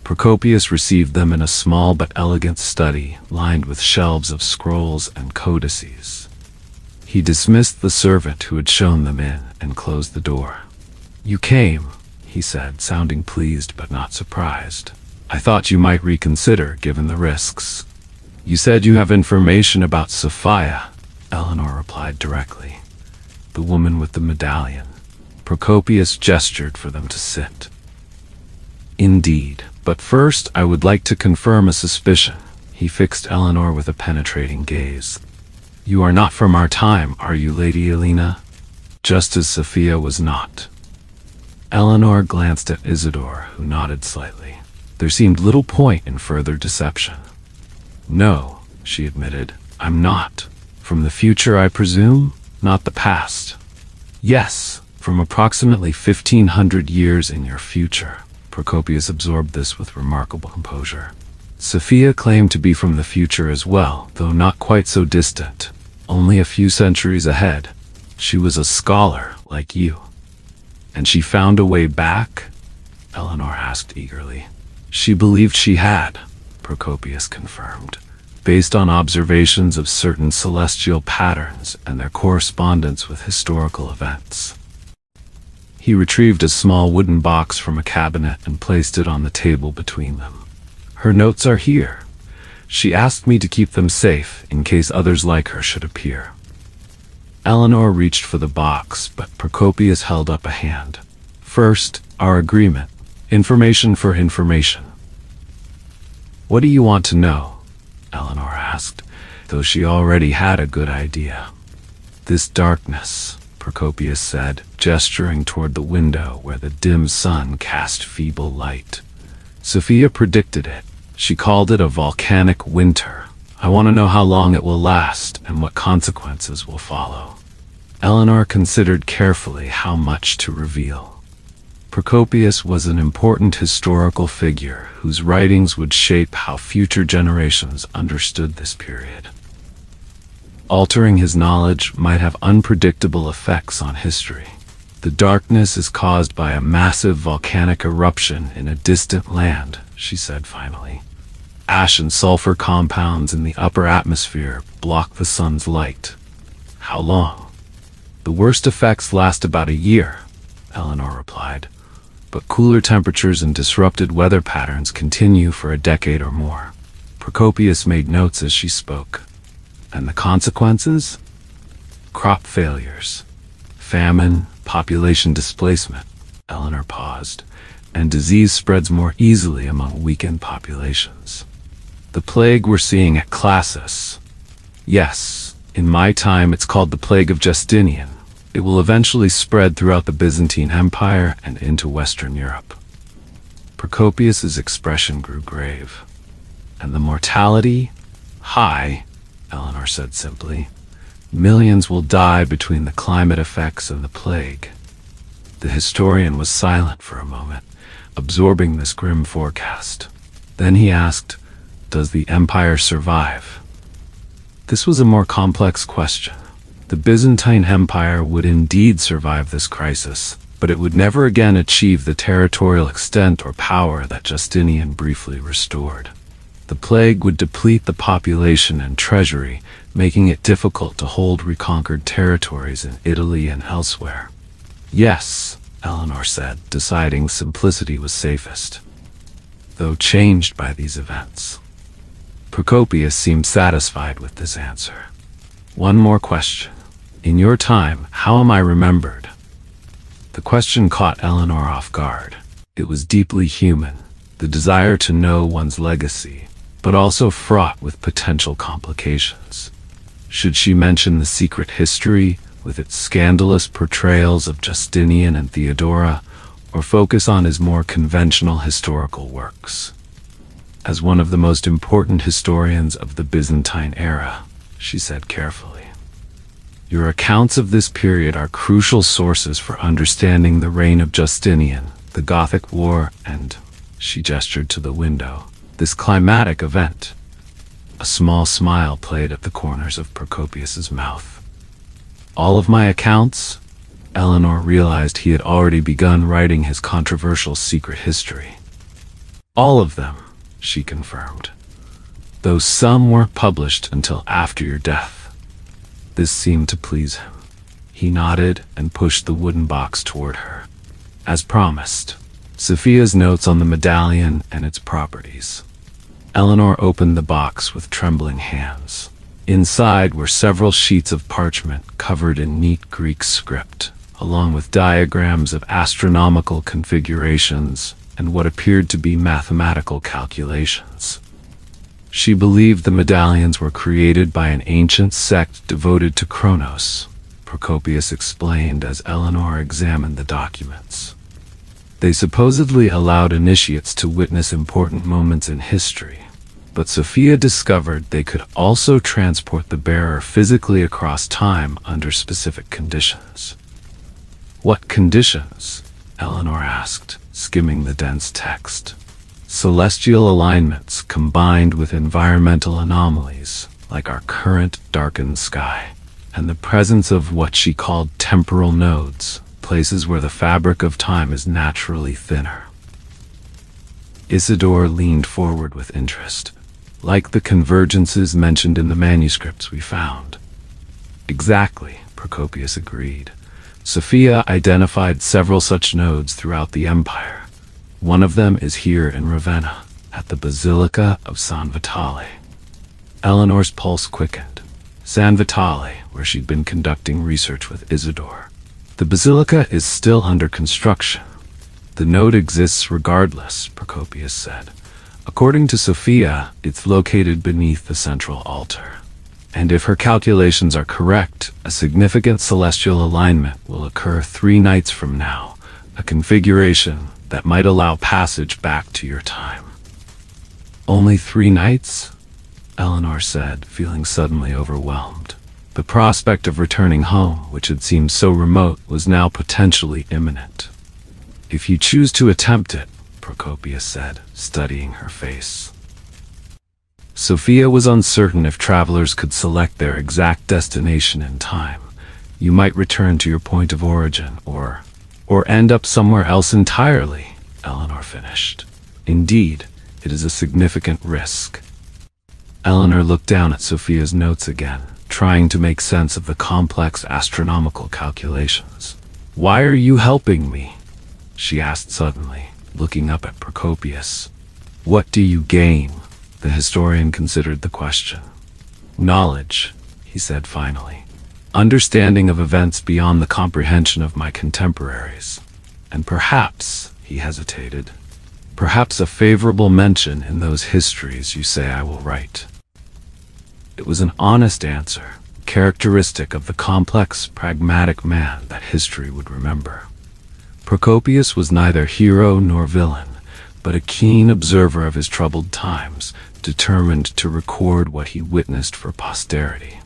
Procopius received them in a small but elegant study lined with shelves of scrolls and codices. He dismissed the servant who had shown them in and closed the door. "You came," he said, sounding pleased but not surprised. "I thought you might reconsider, given the risks." "You said you have information about Sophia," Eleanor replied directly. "The woman with the medallion." Procopius gestured for them to sit. "Indeed, but first I would like to confirm a suspicion." He fixed Eleanor with a penetrating gaze. "You are not from our time, are you, Lady Elena?" Just as Sophia was not. Eleanor glanced at Isidore, who nodded slightly. There seemed little point in further deception. "No," she admitted, "I'm not. From the future, I presume? Not the past." "Yes, from approximately 1500 years in your future." Procopius absorbed this with remarkable composure. Sophia claimed to be from the future as well, though not quite so distant. Only a few centuries ahead. She was a scholar, like you. "And she found a way back?" Eleanor asked eagerly. "She believed she had," Procopius confirmed, based on observations of certain celestial patterns and their correspondence with historical events. He retrieved a small wooden box from a cabinet and placed it on the table between them. "Her notes are here. She asked me to keep them safe in case others like her should appear." Eleanor reached for the box, but Procopius held up a hand. "First, our agreement. Information for information." "What do you want to know?" Eleanor asked, though she already had a good idea. "This darkness," Procopius said, gesturing toward the window where the dim sun cast feeble light. "Sophia predicted it. She called it a volcanic winter. I want to know how long it will last and what consequences will follow." Eleanor considered carefully how much to reveal. Procopius was an important historical figure whose writings would shape how future generations understood this period. Altering his knowledge might have unpredictable effects on history. The darkness is caused by a massive volcanic eruption in a distant land, she said finally. Ash and sulfur compounds in the upper atmosphere block the sun's light. How long? The worst effects last about a year, Eleanor replied. But cooler temperatures and disrupted weather patterns continue for a decade or more. Procopius made notes as she spoke. And the consequences? Crop failures, famine, population displacement. Eleanor paused. And disease spreads more easily among weakened populations. The plague we're seeing at Classis. Yes, in my time it's called the Plague of Justinian. It will eventually spread throughout the Byzantine Empire and into Western Europe. Procopius's expression grew grave. And the mortality? High, Eleanor said simply. Millions will die between the climate effects and the plague. The historian was silent for a moment, absorbing this grim forecast. Then he asked, "Does the empire survive?" This was a more complex question. The Byzantine Empire would indeed survive this crisis, but it would never again achieve the territorial extent or power that Justinian briefly restored. The plague would deplete the population and treasury, making it difficult to hold reconquered territories in Italy and elsewhere. Yes, Eleanor said, deciding simplicity was safest, though changed by these events. Procopius seemed satisfied with this answer. One more question. In your time, how am I remembered? The question caught Eleanor off guard. It was deeply human, the desire to know one's legacy, but also fraught with potential complications. Should she mention the secret history, with its scandalous portrayals of Justinian and Theodora, or focus on his more conventional historical works? As one of the most important historians of the Byzantine era, she said carefully, your accounts of this period are crucial sources for understanding the reign of Justinian, the Gothic War, and, she gestured to the window, this climatic event. A small smile played at the corners of Procopius's mouth. All of my accounts? Eleanor realized he had already begun writing his controversial secret history. All of them, she confirmed, though some weren't published until after your death. This seemed to please him. He nodded and pushed the wooden box toward her. As promised, Sophia's notes on the medallion and its properties. Eleanor opened the box with trembling hands. Inside were several sheets of parchment covered in neat Greek script, along with diagrams of astronomical configurations and what appeared to be mathematical calculations. She believed the medallions were created by an ancient sect devoted to Kronos, Procopius explained as Eleanor examined the documents. They supposedly allowed initiates to witness important moments in history, but Sophia discovered they could also transport the bearer physically across time under specific conditions. What conditions? Eleanor asked, skimming the dense text. Celestial alignments combined with environmental anomalies, like our current darkened sky, and the presence of what she called temporal nodes, places where the fabric of time is naturally thinner. Isidore leaned forward with interest, like the convergences mentioned in the manuscripts we found. Exactly, Procopius agreed. Sophia identified several such nodes throughout the empire. One of them is here in Ravenna, at the Basilica of San Vitale. Eleanor's pulse quickened. San Vitale, where she'd been conducting research with Isidore. The basilica is still under construction. The node exists regardless, Procopius said. According to Sophia, it's located beneath the central altar. And if her calculations are correct, a significant celestial alignment will occur 3 nights from now, a configuration that might allow passage back to your time. Only 3 nights? Eleanor said, feeling suddenly overwhelmed. The prospect of returning home, which had seemed so remote, was now potentially imminent. If you choose to attempt it, Procopius said, studying her face. Sophia was uncertain if travelers could select their exact destination in time. You might return to your point of origin, or end up somewhere else entirely, Eleanor finished. Indeed, it is a significant risk. Eleanor looked down at Sophia's notes again, trying to make sense of the complex astronomical calculations. "Why are you helping me?" she asked suddenly, looking up at Procopius. "What do you gain?" The historian considered the question. "Knowledge," he said finally. "Understanding of events beyond the comprehension of my contemporaries. And perhaps," he hesitated, "perhaps a favorable mention in those histories you say I will write." It was an honest answer, characteristic of the complex, pragmatic man that history would remember. Procopius was neither hero nor villain, but a keen observer of his troubled times, determined to record what he witnessed for posterity.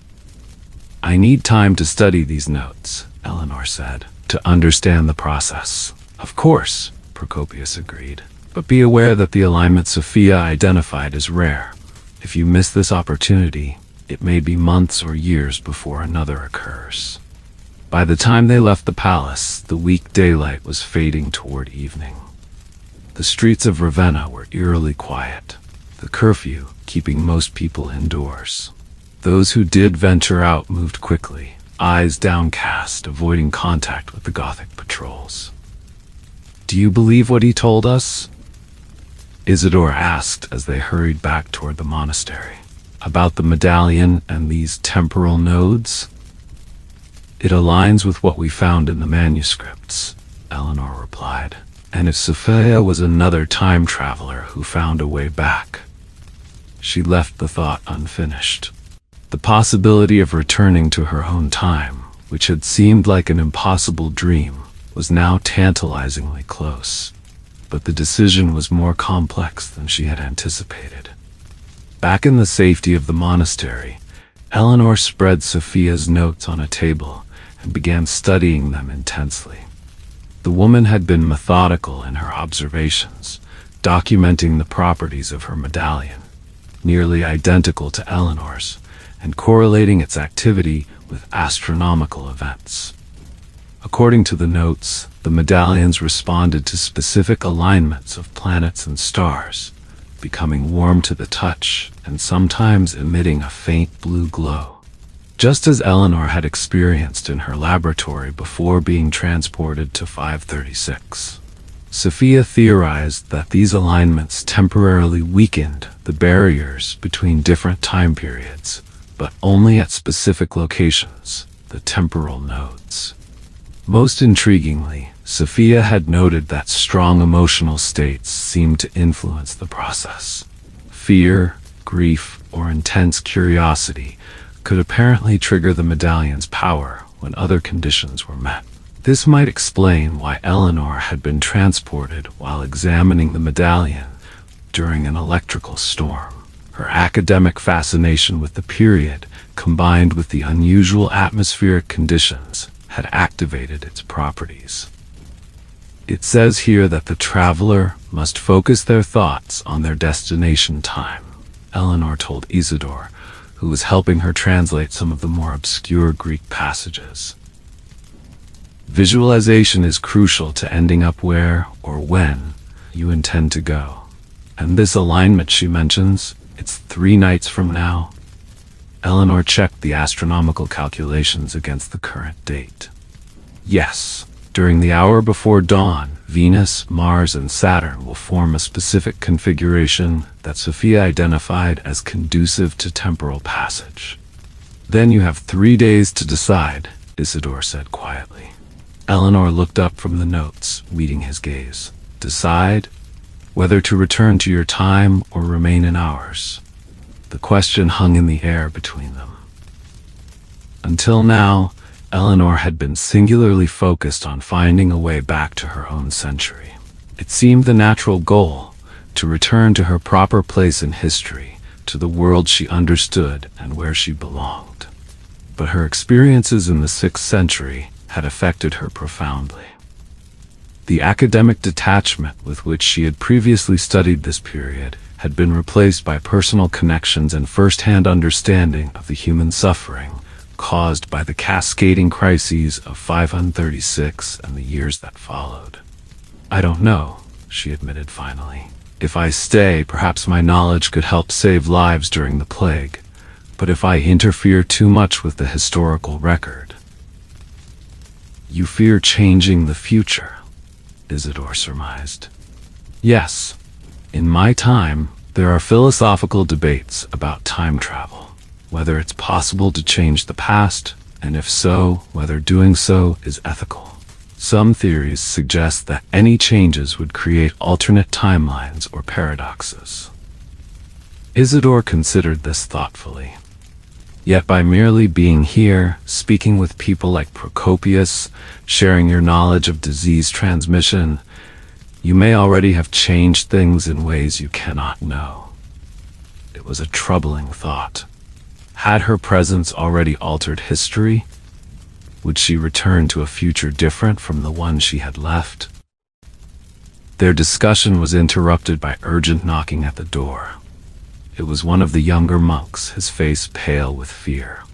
"I need time to study these notes," Eleanor said, "to understand the process." "Of course," Procopius agreed, "but be aware that the alignment Sophia identified is rare. If you miss this opportunity, it may be months or years before another occurs." By the time they left the palace, the weak daylight was fading toward evening. The streets of Ravenna were eerily quiet, the curfew keeping most people indoors. Those who did venture out moved quickly, eyes downcast, avoiding contact with the Gothic patrols. "Do you believe what he told us?" Isidore asked as they hurried back toward the monastery. "About the medallion and these temporal nodes?" "It aligns with what we found in the manuscripts," Eleanor replied. "And if Sophia was another time traveler who found a way back..." She left the thought unfinished. The possibility of returning to her own time, which had seemed like an impossible dream, was now tantalizingly close. But the decision was more complex than she had anticipated. Back in the safety of the monastery, Eleanor spread Sophia's notes on a table and began studying them intensely. The woman had been methodical in her observations, documenting the properties of her medallion, nearly identical to Eleanor's, and correlating its activity with astronomical events. According to the notes, the medallions responded to specific alignments of planets and stars, becoming warm to the touch and sometimes emitting a faint blue glow, just as Eleanor had experienced in her laboratory before being transported to 536. Sophia theorized that these alignments temporarily weakened the barriers between different time periods, but only at specific locations, the temporal nodes. Most intriguingly, Sophia had noted that strong emotional states seemed to influence the process. Fear, grief, or intense curiosity could apparently trigger the medallion's power when other conditions were met. This might explain why Eleanor had been transported while examining the medallion during an electrical storm. Her academic fascination with the period, combined with the unusual atmospheric conditions, had activated its properties. It says here that the traveler must focus their thoughts on their destination time, Eleanor told Isidore, who was helping her translate some of the more obscure Greek passages. Visualization is crucial to ending up where, or when, you intend to go. And this alignment she mentions, it's 3 nights from now. Eleanor checked the astronomical calculations against the current date. Yes, during the hour before dawn, Venus, Mars, and Saturn will form a specific configuration that Sophia identified as conducive to temporal passage. Then you have 3 days to decide, Isidore said quietly. Eleanor looked up from the notes, meeting his gaze. Decide whether to return to your time or remain in ours. The question hung in the air between them. Until now, Eleanor had been singularly focused on finding a way back to her own century. It seemed the natural goal, to return to her proper place in history, to the world she understood and where she belonged. But her experiences in the 6th century had affected her profoundly. The academic detachment with which she had previously studied this period had been replaced by personal connections and first-hand understanding of the human suffering caused by the cascading crises of 536 and the years that followed. "I don't know," she admitted finally. "If I stay, perhaps my knowledge could help save lives during the plague. But if I interfere too much with the historical record..." "You fear changing the future," Isidore surmised. "Yes. In my time, there are philosophical debates about time travel, whether it's possible to change the past, and if so, whether doing so is ethical. Some theories suggest that any changes would create alternate timelines or paradoxes." Isidore considered this thoughtfully. Yet by merely being here, speaking with people like Procopius, sharing your knowledge of disease transmission, you may already have changed things in ways you cannot know. It was a troubling thought. Had her presence already altered history? Would she return to a future different from the one she had left? Their discussion was interrupted by urgent knocking at the door. It was one of the younger monks, his face pale with fear.